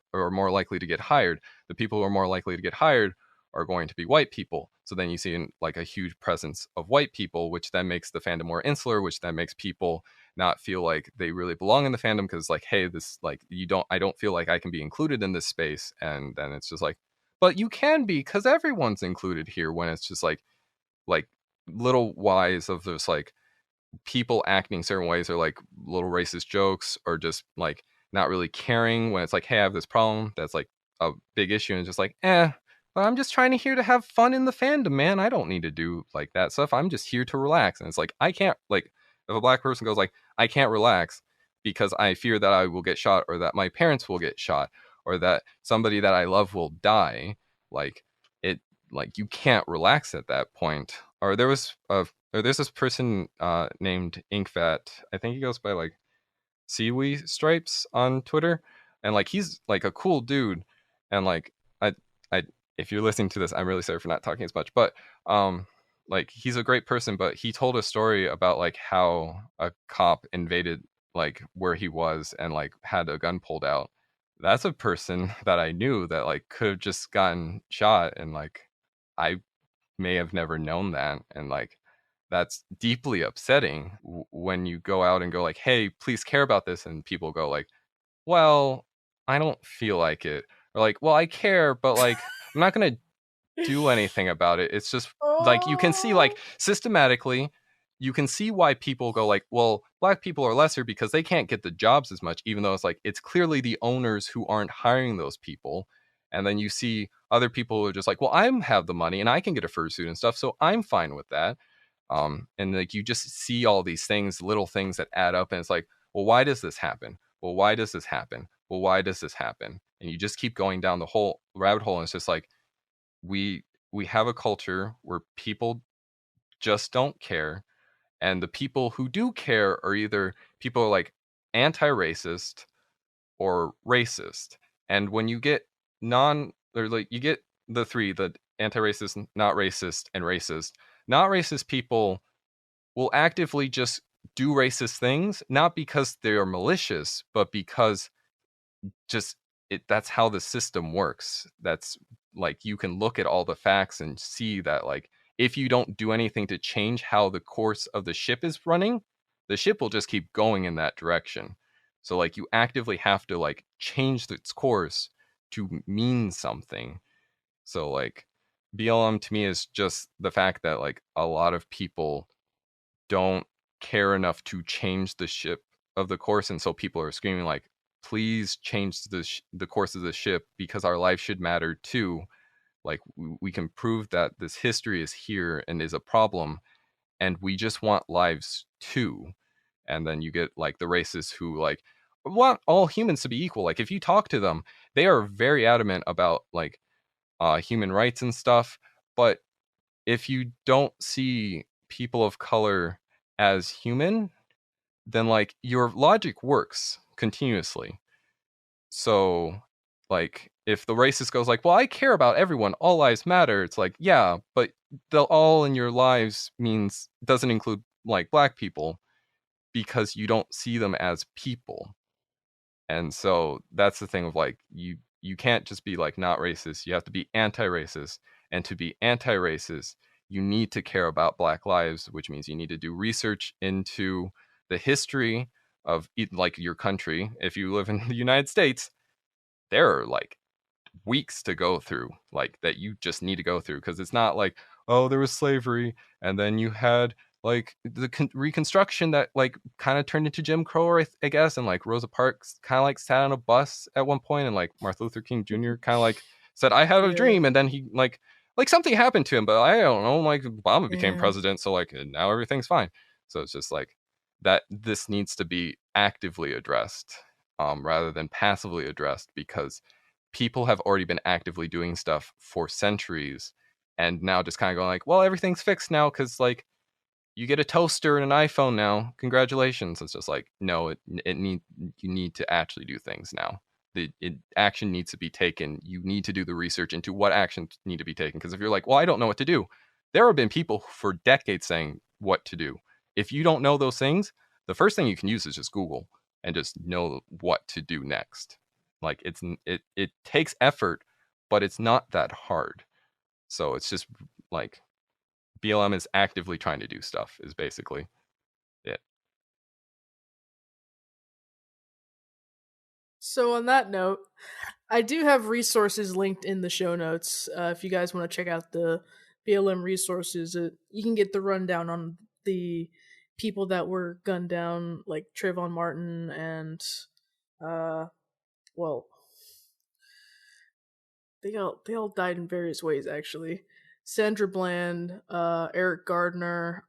likely to get hired. The people who are more likely to get hired are going to be white people. So then you see like a huge presence of white people, which then makes the fandom more insular, which then makes people not feel like they really belong in the fandom, because like, hey, this like I don't feel like I can be included in this space. And then it's just like, but you can be, because everyone's included here, when it's just like little whys of this like people acting certain ways, or like little racist jokes, or just like not really caring when it's like, hey, I have this problem that's like a big issue, and it's just like, but I'm just trying to here to have fun in the fandom, man. I don't need to do like that stuff. I'm just here to relax. And it's like, I can't, like, if a black person goes like, I can't relax because I fear that I will get shot, or that my parents will get shot, or that somebody that I love will die, like it, like you can't relax at that point. Or there's this person named Inkfat. I think he goes by like Seaweed Stripes on Twitter, and like he's like a cool dude. And like I if you're listening to this, I'm really sorry for not talking as much, but like he's a great person. But he told a story about like how a cop invaded like where he was and like had a gun pulled out. That's a person that I knew that like could have just gotten shot, and like I may have never known that. And like that's deeply upsetting when you go out and go like, hey, please care about this, and people go like, well, I don't feel like it, or like, well, I care, but like I'm not gonna do anything about it. It's just like you can see like systematically, you can see why people go like, well, black people are lesser because they can't get the jobs as much, even though it's like it's clearly the owners who aren't hiring those people. And then you see other people who are just like, well, I have the money and I can get a fursuit and stuff, so I'm fine with that. And like you just see all these things, little things that add up, and it's like, well, why does this happen? Well, why does this happen? Well, why does this happen? And you just keep going down the whole rabbit hole, and it's just like we have a culture where people just don't care, and the people who do care are either people who are like anti-racist or racist. And when you get or like you get the three, the anti-racist, not racist, and racist, not racist people will actively just do racist things, not because they are malicious, but because just that's how the system works. That's like you can look at all the facts and see that like if you don't do anything to change how the course of the ship is running, the ship will just keep going in that direction. So like you actively have to like change its course to mean something. So like BLM to me is just the fact that like a lot of people don't care enough to change the ship of the course, and so people are screaming like, please change the course of the ship because our life should matter too. Like we can prove that this history is here and is a problem, and we just want lives too. And then you get like the racists who like want all humans to be equal. Like if you talk to them, they are very adamant about like human rights and stuff. But if you don't see people of color as human, then like your logic works continuously. So like if the racist goes like, well, I care about everyone, all lives matter, it's like, yeah, but the all in your lives doesn't include like black people because you don't see them as people. And so that's the thing of like you can't just be like not racist, you have to be anti-racist. And to be anti-racist, you need to care about black lives, which means you need to do research into the history of like your country. If you live in the United States, there are like weeks to go through, like that you just need to go through, because it's not like, oh, there was slavery and then you had like the reconstruction that like kind of turned into Jim Crow, I guess, and like Rosa Parks kind of like sat on a bus at one point, and like Martin Luther King Jr. kind of like said, I have a dream, and then he like something happened to him, but I don't know, like Obama became president, so like now everything's fine. So it's just like that this needs to be actively addressed, rather than passively addressed, because people have already been actively doing stuff for centuries, and now just kind of going like, well, everything's fixed now because like you get a toaster and an iPhone now, congratulations. It's just like, no, you need to actually do things now. Action needs to be taken. You need to do the research into what actions need to be taken, because if you're like, well, I don't know what to do, there have been people for decades saying what to do. If you don't know those things, the first thing you can use is just Google and just know what to do next. Like it takes effort, but it's not that hard. So it's just like BLM is actively trying to do stuff is basically it. So on that note, I do have resources linked in the show notes. If you guys want to check out the BLM resources, you can get the rundown on the people that were gunned down, like Trayvon Martin and, well, they all died in various ways actually. Sandra Bland, Eric Gardner,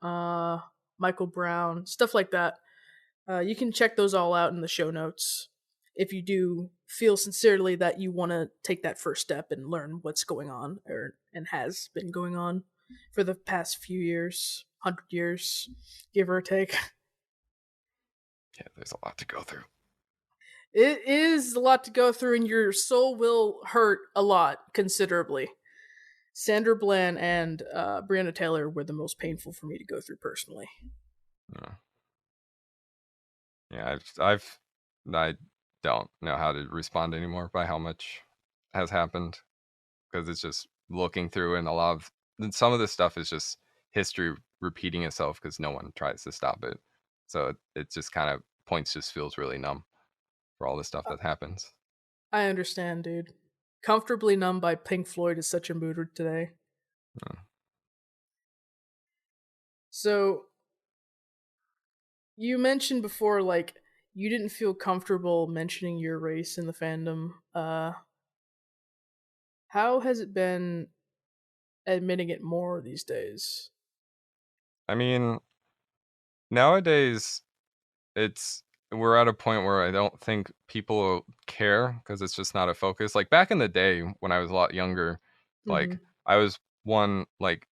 Michael Brown, stuff like that. You can check those all out in the show notes if you do feel sincerely that you want to take that first step and learn what's going on, and has been going on for the past few years, 100 years, give or take. Yeah, there's a lot to go through. It is a lot to go through, and your soul will hurt a lot, considerably. Sandra Bland and Breonna Taylor were the most painful for me to go through personally. Yeah, I don't know how to respond anymore by how much has happened, because it's just looking through, and some of this stuff is just history repeating itself because no one tries to stop it. So it just kind of points just feels really numb for all the stuff that happens. I understand, dude. Comfortably Numb by Pink Floyd is such a mood today. So, you mentioned before, like, you didn't feel comfortable mentioning your race in the fandom. How has it been admitting it more these days? I mean, nowadays, we're at a point where I don't think people care, because it's just not a focus. Like back in the day when I was a lot younger, like I was one, like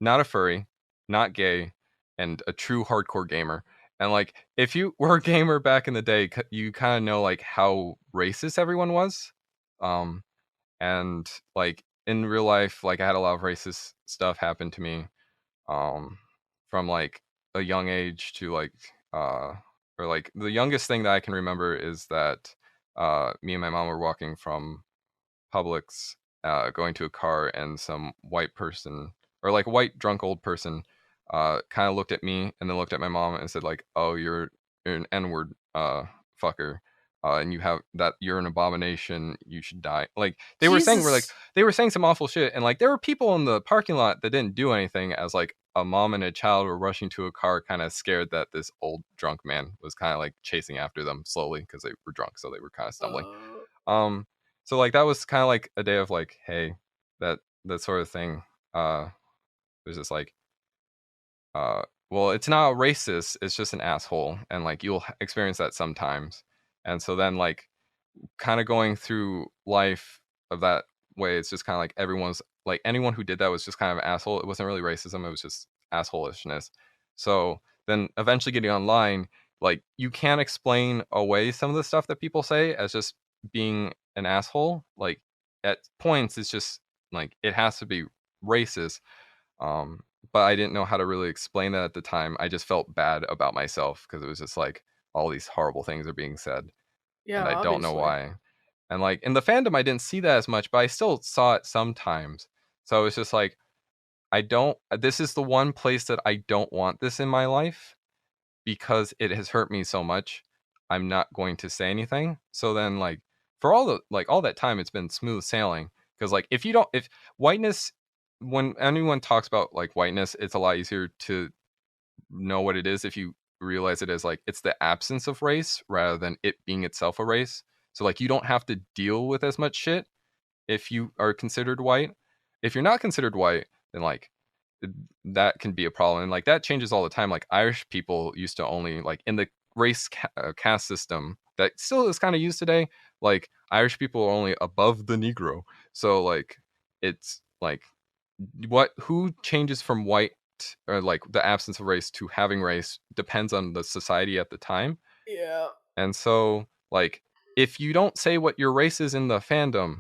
not a furry, not gay, and a true hardcore gamer. And like if you were a gamer back in the day, you kind of know like how racist everyone was. And like in real life, like I had a lot of racist stuff happen to me, from like a young age to like or like the youngest thing that I can remember is that me and my mom were walking from Publix, going to a car, and some white person, or like a white drunk old person, kind of looked at me and then looked at my mom and said like, oh, you're an N-word fucker, and you're an abomination, you should die. Like they were saying, they were saying some awful shit, and like there were people in the parking lot that didn't do anything, as like a mom and a child were rushing to a car, kind of scared that this old drunk man was kind of like chasing after them slowly because they were drunk, so they were kind of stumbling. So like that was kind of like a day of like, hey, that sort of thing was just like, well, it's not racist, it's just an asshole, and like you'll experience that sometimes. And so then like kind of going through life of that way, it's just kind of like everyone's like, anyone who did that was just kind of an asshole. It wasn't really racism, it was just assholishness. So then eventually getting online, like you can't explain away some of the stuff that people say as just being an asshole. Like at points it's just like it has to be racist, but I didn't know how to really explain that at the time. I just felt bad about myself because it was just like all these horrible things are being said, Yeah, and I obviously. don't know why. And like in the fandom I didn't see that as much, but I still saw it sometimes. So it's just like, this is the one place that I don't want this in my life, because it has hurt me so much. I'm not going to say anything. So then like for all that time, it's been smooth sailing. Because like if whiteness, when anyone talks about like whiteness, it's a lot easier to know what it is if you realize it as like it's the absence of race rather than it being itself a race. So like you don't have to deal with as much shit if you are considered white. If you're not considered white, then like that can be a problem, and like that changes all the time. Like Irish people used to only like in the race caste system that still is kind of used today, like Irish people are only above the Negro. So like it's like who changes from white or like the absence of race to having race depends on the society at the time. Yeah. And so like if you don't say what your race is in the fandom,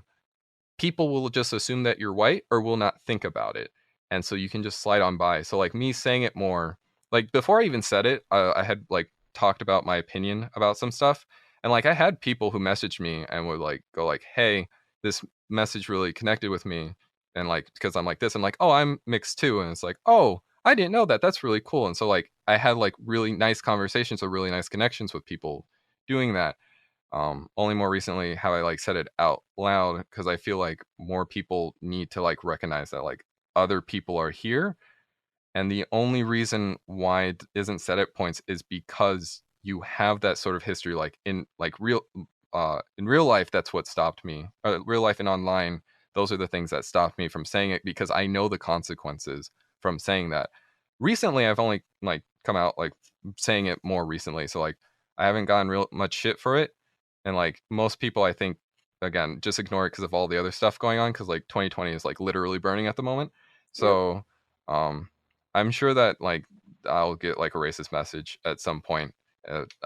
people will just assume that you're white or will not think about it. And so you can just slide on by. So like me saying it more, like before I even said it, I had like talked about my opinion about some stuff. And like I had people who messaged me and would like go like, hey, this message really connected with me. And like, because I'm like this, I'm like, oh, I'm mixed too. And it's like, oh, I didn't know that. That's really cool. And so like I had like really nice conversations or really nice connections with people doing that. Only more recently have I like said it out loud because I feel like more people need to like recognize that like other people are here, and the only reason why it isn't said at points is because you have that sort of history like in real life. That's what stopped me. Real life and online, those are the things that stopped me from saying it because I know the consequences from saying that. Recently I've only like come out like saying it more recently, so like I haven't gotten real much shit for it. And like most people, I think, again, just ignore it because of all the other stuff going on. Because like 2020 is like literally burning at the moment. So, I'm sure that like I'll get like a racist message at some point.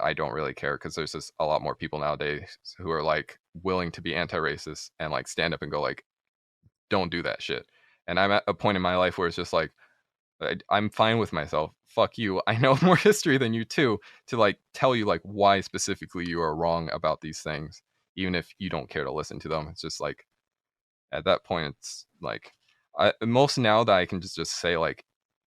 I don't really care because there's just a lot more people nowadays who are like willing to be anti-racist and like stand up and go like, don't do that shit. And I'm at a point in my life where it's just like I'm fine with myself. Fuck you. I know more history than you too to like tell you like why specifically you are wrong about these things, even if you don't care to listen to them. It's just like at that point, it's like most now that I can just say like,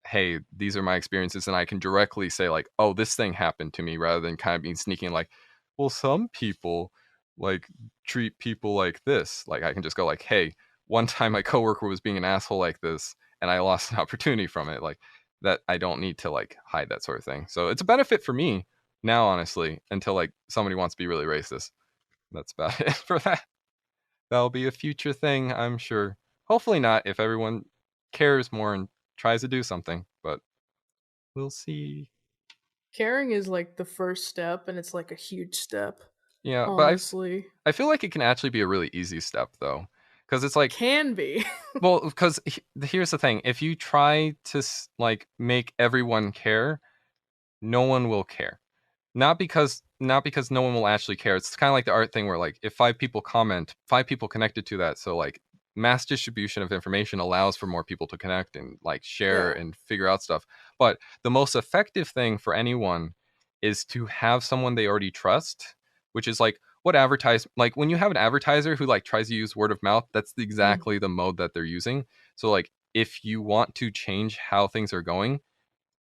hey, these are my experiences, and I can directly say like, oh, this thing happened to me, rather than kind of being sneaking like, well, some people like treat people like this. Like I can just go like, hey, one time my coworker was being an asshole like this, and I lost an opportunity from it. Like that, I don't need to like hide that sort of thing. So it's a benefit for me now, honestly, until like somebody wants to be really racist. That's about it for that. That'll be a future thing, I'm sure. Hopefully not, if everyone cares more and tries to do something, but we'll see. Caring is like the first step, and it's like a huge step. Yeah, honestly. but I feel like it can actually be a really easy step though, because it's like can be. well, because here's the thing: if you try to like make everyone care, no one will care. Not because no one will actually care. It's kind of like the art thing where like if 5 people comment, 5 people connected to that. So like mass distribution of information allows for more people to connect and like share and figure out stuff. But the most effective thing for anyone is to have someone they already trust, which is like what like when you have an advertiser who like tries to use word of mouth, that's exactly the mode that they're using. So like if you want to change how things are going,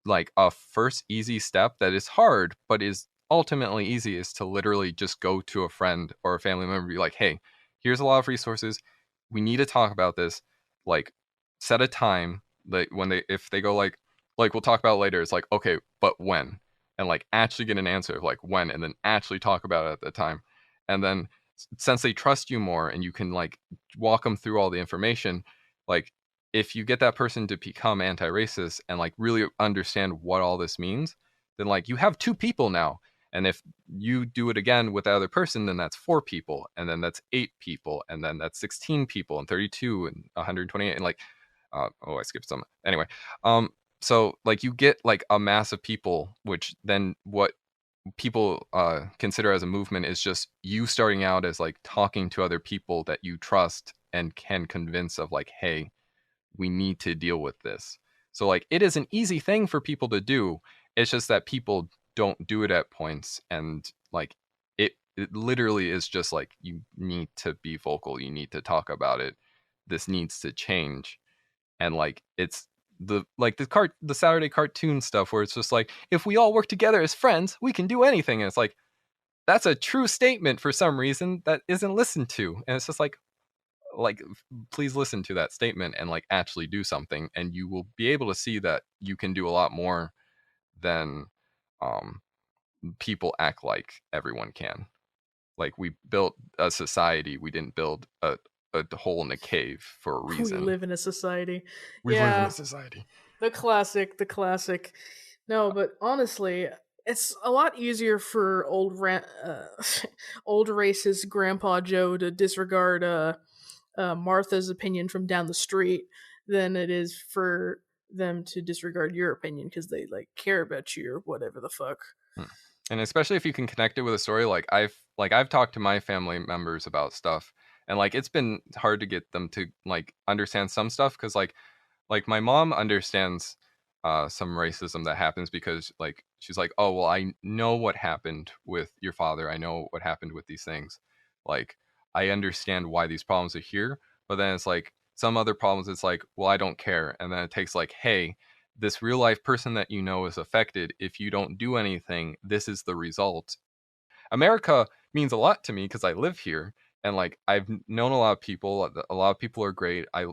like a first easy step that is hard but is ultimately easy is to literally just go to a friend or a family member and be like, hey, here's a lot of resources, we need to talk about this, like set a time, like when if they go like we'll talk about it later, it's like, okay, but when? And like actually get an answer of like when, and then actually talk about it at the time. And then since they trust you more and you can like walk them through all the information, like if you get that person to become anti-racist and like really understand what all this means, then like you have 2 people now. And if you do it again with the other person, then that's 4 people, and then that's 8 people, and then that's 16 people, and 32 and 128, and like I skipped some. Anyway, so like you get like a mass of people, which then what people consider as a movement is just you starting out as like talking to other people that you trust and can convince of like, hey, we need to deal with this. So like it is an easy thing for people to do. It's just that people don't do it at points, and like it literally is just like you need to be vocal, you need to talk about it, this needs to change. And like it's the Saturday cartoon stuff where it's just like, if we all work together as friends, we can do anything. And it's like that's a true statement for some reason that isn't listened to. And it's just like please listen to that statement and like actually do something, and you will be able to see that you can do a lot more than people act like everyone can. Like, we built a society, we didn't build a hole in a cave for a reason. We live in a society. We live in a society. The classic. No, but honestly, it's a lot easier for old racist Grandpa Joe to disregard Martha's opinion from down the street than it is for them to disregard your opinion because they like care about you or whatever the fuck. And especially if you can connect it with a story, like I've talked to my family members about stuff, and like it's been hard to get them to like understand some stuff because like my mom understands some racism that happens because like she's like, oh well, I know what happened with your father, I know what happened with these things, like I understand why these problems are here. But then it's like some other problems, it's like, well, I don't care. And then it takes like, hey, this real life person that you know is affected. If you don't do anything, this is the result. America means a lot to me because I live here, and like I've known a lot of people. A lot of people are great. I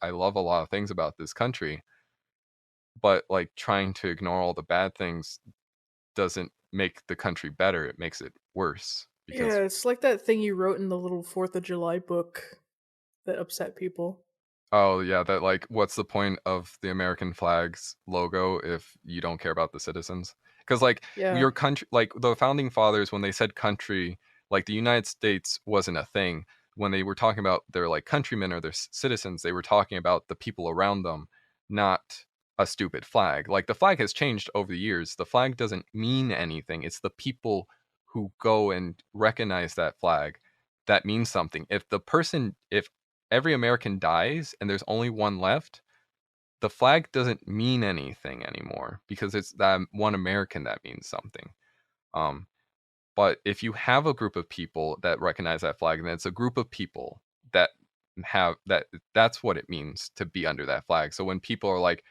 love a lot of things about this country, but like trying to ignore all the bad things doesn't make the country better. It makes it worse. Yeah, it's like that thing you wrote in the little 4th of July book that upset people. Oh yeah, that like, what's the point of the American flag's logo if you don't care about the citizens? Because like your country, like the founding fathers, when they said country, like the United States wasn't a thing. When they were talking about their like countrymen or their citizens, they were talking about the people around them, not a stupid flag. Like the flag has changed over the years. The flag doesn't mean anything. It's the people who go and recognize that flag that means something. If every American dies and there's only one left, the flag doesn't mean anything anymore because it's that one American that means something. But if you have a group of people that recognize that flag, then it's a group of people that have that's what it means to be under that flag. So when people are like,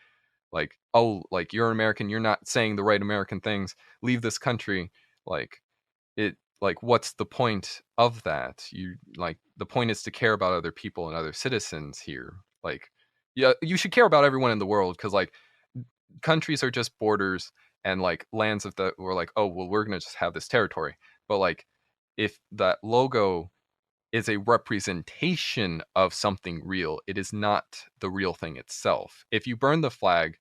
oh, like you're an American, you're not saying the right American things, leave this country, like what's the point of that? You like, the point is to care about other people and other citizens here. Like, yeah, you should care about everyone in the world because like countries are just borders and like lands of the, we're like, oh well, we're gonna just have this territory. But like, if that logo is a representation of something real, it is not the real thing itself. If you burn the flag,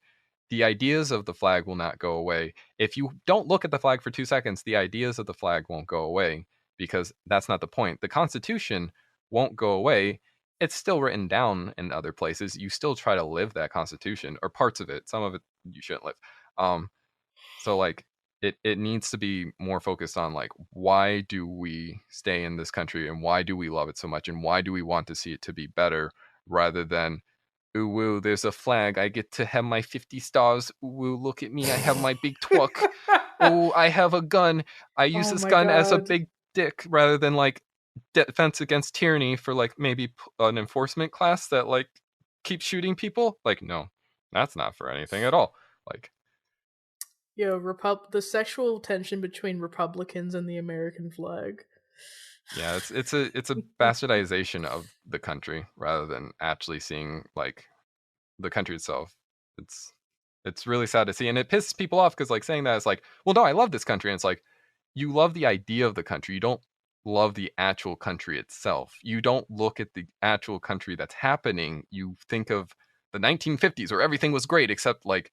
the ideas of the flag will not go away. If you don't look at the flag for 2 seconds, the ideas of the flag won't go away because that's not the point. The Constitution won't go away. It's still written down in other places. You still try to live that Constitution, or parts of it. Some of it you shouldn't live. So like it needs to be more focused on like, why do we stay in this country and why do we love it so much and why do we want to see it to be better, rather than, ooh, woo, there's a flag, I get to have my 50 stars. Ooh, woo, look at me, I have my big twuck. Oh, I have a gun. I use this gun as a big dick, rather than like defense against tyranny for like maybe an enforcement class that like keeps shooting people. Like, no, that's not for anything at all. Like, the sexual tension between Republicans and the American flag. Yeah, it's a bastardization of the country rather than actually seeing like the country itself. It's really sad to see, and it pisses people off because like saying that is like, well, no, I love this country, and it's like, you love the idea of the country, you don't love the actual country itself. You don't look at the actual country that's happening. You think of the 1950s where everything was great except like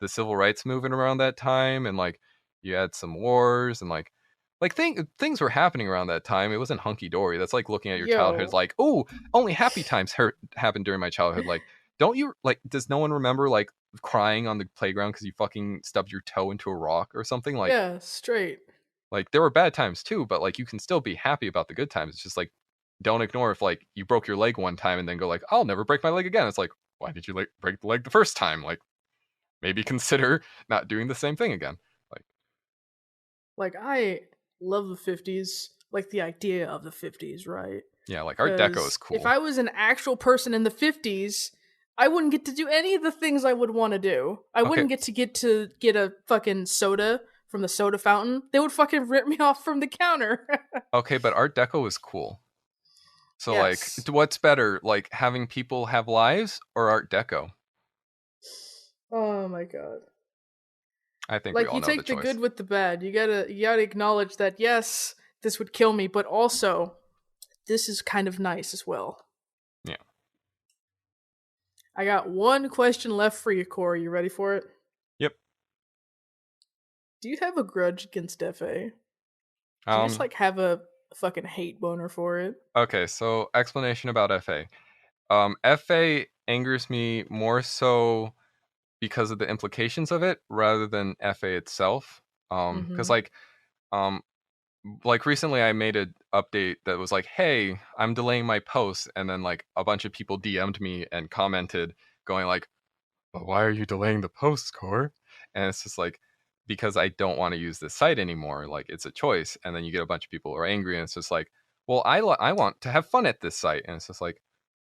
the civil rights movement around that time, and like you had some wars and like things were happening around that time. It wasn't hunky-dory. That's like looking at your childhood like, oh, only happy times happened during my childhood. Like, don't you like, does no one remember like crying on the playground because you fucking stubbed your toe into a rock or something? Like, yeah, straight. Like, there were bad times too, but like you can still be happy about the good times. It's just like, don't ignore if like you broke your leg one time and then go like, I'll never break my leg again. It's like, why did you like break the leg the first time? Like, maybe consider not doing the same thing again. Like I love the 50s, like the idea of the 50s, right? Yeah, like Art Deco is cool. If I was an actual person in the 50s, I wouldn't get to do any of the things I would want to do. I wouldn't get to get a fucking soda from the soda fountain, they would fucking rip me off from the counter. Okay, but Art Deco is cool. So, yes. like, what's better, like having people have lives or Art Deco? Oh my god. I think Like, we all you know the take the choice. good with the bad. You gotta acknowledge that, yes, this would kill me, but also, this is kind of nice as well. Yeah. I got one question left for you, Koor. You ready for it? Yep. Do you have a grudge against FA? Do you just, like, have a fucking hate boner for it? Okay, so explanation about FA. FA angers me more so because of the implications of it rather than FA itself. Because like recently I made an update that was like, hey, I'm delaying my post, and then like a bunch of people DM'd me and commented going like, but why are you delaying the posts, Koor? And it's just like, because I don't want to use this site anymore. Like, it's a choice. And then you get a bunch of people who are angry, and it's just like, well, I want to have fun at this site. And it's just like,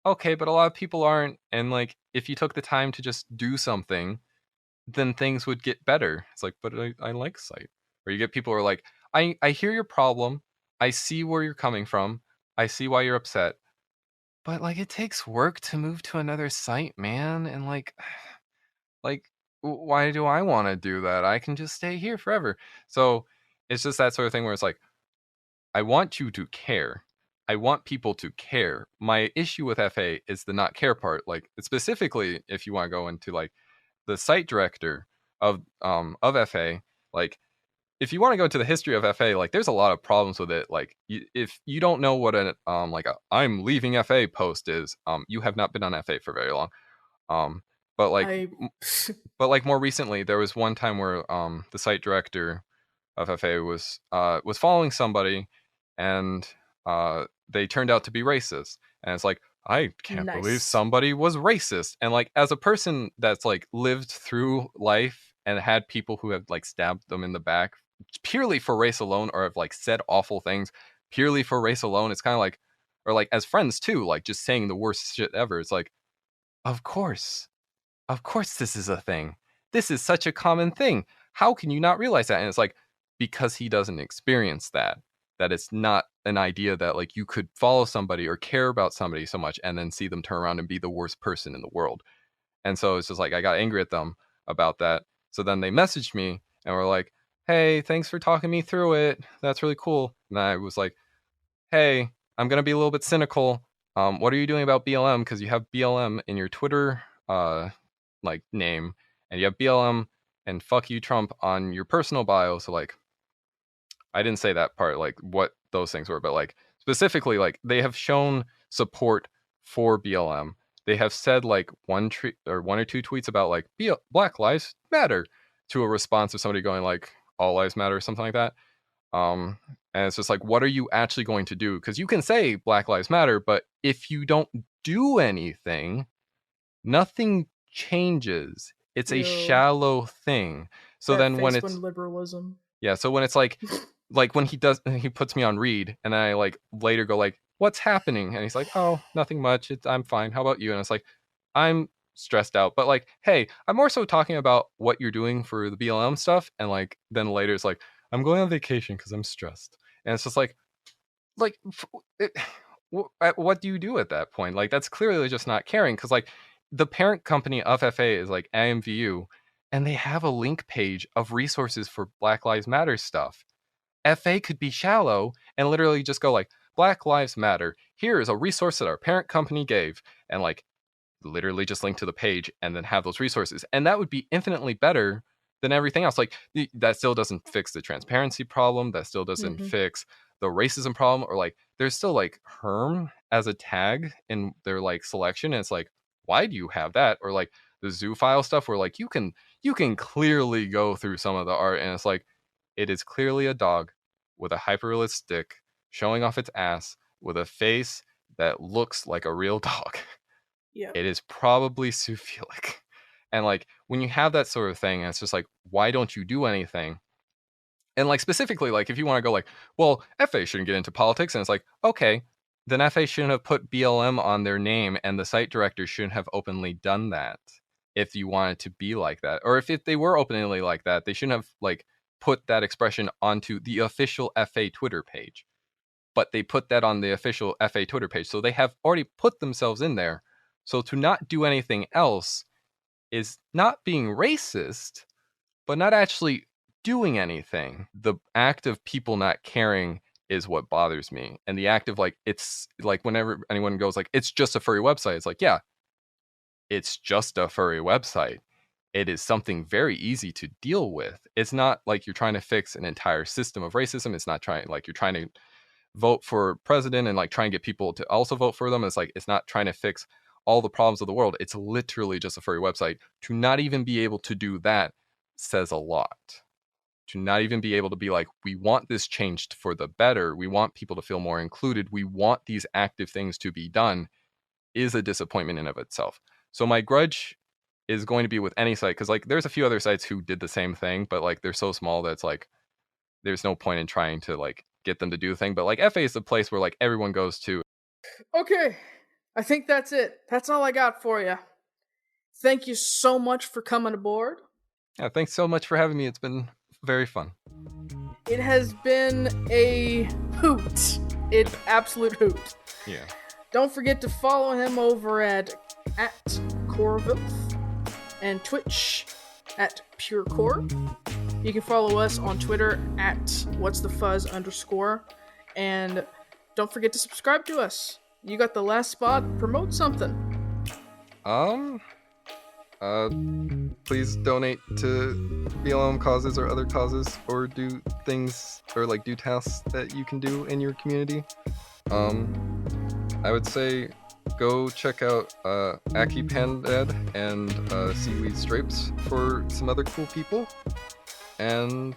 okay, but a lot of people aren't. And like, if you took the time to just do something, then things would get better. It's like, but I like site. Or you get people who are like, I hear your problem. I see where you're coming from. I see why you're upset. But like, it takes work to move to another site, man. And like why do I want to do that? I can just stay here forever. So it's just that sort of thing where it's like, I want you to care. I want people to care. My issue with FA is the not care part. Like, specifically, if you want to go into like the site director of FA, like, if you want to go into the history of FA, like, there's a lot of problems with it. Like, if you don't know what an like a I'm leaving FA post is, you have not been on FA for very long. But like more recently, there was one time where the site director of FA was following somebody, and they turned out to be racist. And it's like, I can't believe somebody was racist. And like, as a person that's like lived through life and had people who have like stabbed them in the back purely for race alone, or have like said awful things purely for race alone, it's kind of like, or like as friends too, like just saying the worst shit ever. It's like, of course this is a thing. This is such a common thing. How can you not realize that? And it's like, because he doesn't experience that it's not an idea that like you could follow somebody or care about somebody so much and then see them turn around and be the worst person in the world. And so it's just like, I got angry at them about that. So then they messaged me and were like, hey, thanks for talking me through it. That's really cool. And I was like, hey, I'm going to be a little bit cynical. What are you doing about BLM? Because you have BLM in your Twitter like name, and you have BLM and fuck you Trump on your personal bio. So like, I didn't say that part, like what those things were, but like specifically, like they have shown support for BLM. They have said like one or two tweets about like Black Lives Matter to a response of somebody going like all lives matter or something like that. And it's just like, what are you actually going to do? Because you can say Black Lives Matter, but if you don't do anything, nothing changes. It's a shallow thing. So then when it's liberalism. Yeah, so when it's like when he puts me on read, and then I like later go like, what's happening? And he's like, oh, nothing much. I'm fine. How about you? And it's like, I'm stressed out. But like, hey, I'm more so talking about what you're doing for the BLM stuff. And like, then later it's like, I'm going on vacation because I'm stressed. And it's just like what do you do at that point? Like, that's clearly just not caring, because like the parent company of FA is like AMVU, and they have a link page of resources for Black Lives Matter stuff. FA could be shallow and literally just go like, Black Lives Matter, here is a resource that our parent company gave, and like literally just link to the page and then have those resources. And that would be infinitely better than everything else. Like, that still doesn't fix the transparency problem. That still doesn't fix the racism problem. Or like, there's still like Herm as a tag in their like selection. And it's like, why do you have that? Or like the zoo file stuff where like you can clearly go through some of the art, and it's like, it is clearly a dog with a hyperrealist stick showing off its ass with a face that looks like a real dog. Yeah. It is probably zoophilic. And like, when you have that sort of thing, it's just like, why don't you do anything? And like, specifically, like if you want to go like, well, FA shouldn't get into politics, and it's like, okay, then FA shouldn't have put BLM on their name, and the site director shouldn't have openly done that if you want it to be like that. Or if they were openly like that, they shouldn't have like put that expression onto the official FA Twitter page. But they put that on the official FA Twitter page. So they have already put themselves in there. So to not do anything else is not being racist, but not actually doing anything. The act of people not caring is what bothers me. And the act of like, it's like whenever anyone goes like, it's just a furry website. It's like, yeah, it's just a furry website. It is something very easy to deal with. It's not like you're trying to fix an entire system of racism. It's not trying, like you're trying to vote for president and like try and get people to also vote for them. It's like, it's not trying to fix all the problems of the world. It's literally just a furry website. To not even be able to do that says a lot. To not even be able to be like, we want this changed for the better. We want people to feel more included. We want these active things to be done is a disappointment in of itself. So my grudge is going to be with any site, because like there's a few other sites who did the same thing, but like they're so small that it's like there's no point in trying to like get them to do the thing. But like FA is the place where like everyone goes to. Okay, I think that's it. That's all I got for you. Thank you so much for coming aboard. Yeah, thanks so much for having me. It's been very fun. It has been a hoot. An absolute hoot. Yeah. Don't forget to follow him over at Koorivlf and Twitch at Pure Koor. You can follow us on Twitter at whatsthefuzz_. And don't forget to subscribe to us. You got the last spot. Promote something. Please donate to BLM causes or other causes, or do things or like do tasks that you can do in your community. I would say go check out Aki Pandad and Seaweed Stripes for some other cool people. And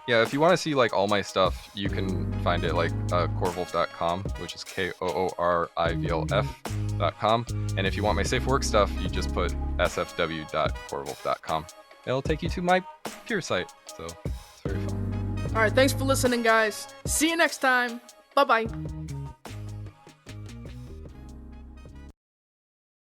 yeah, if you want to see like all my stuff, you can find it like Koorivlf.com, which is KOORIVLF.com. And if you want my safe work stuff, you just put sfw.koorivlf.com. It'll take you to my pure site, so it's very fun. All right, thanks for listening, guys. See you next time. Bye-bye.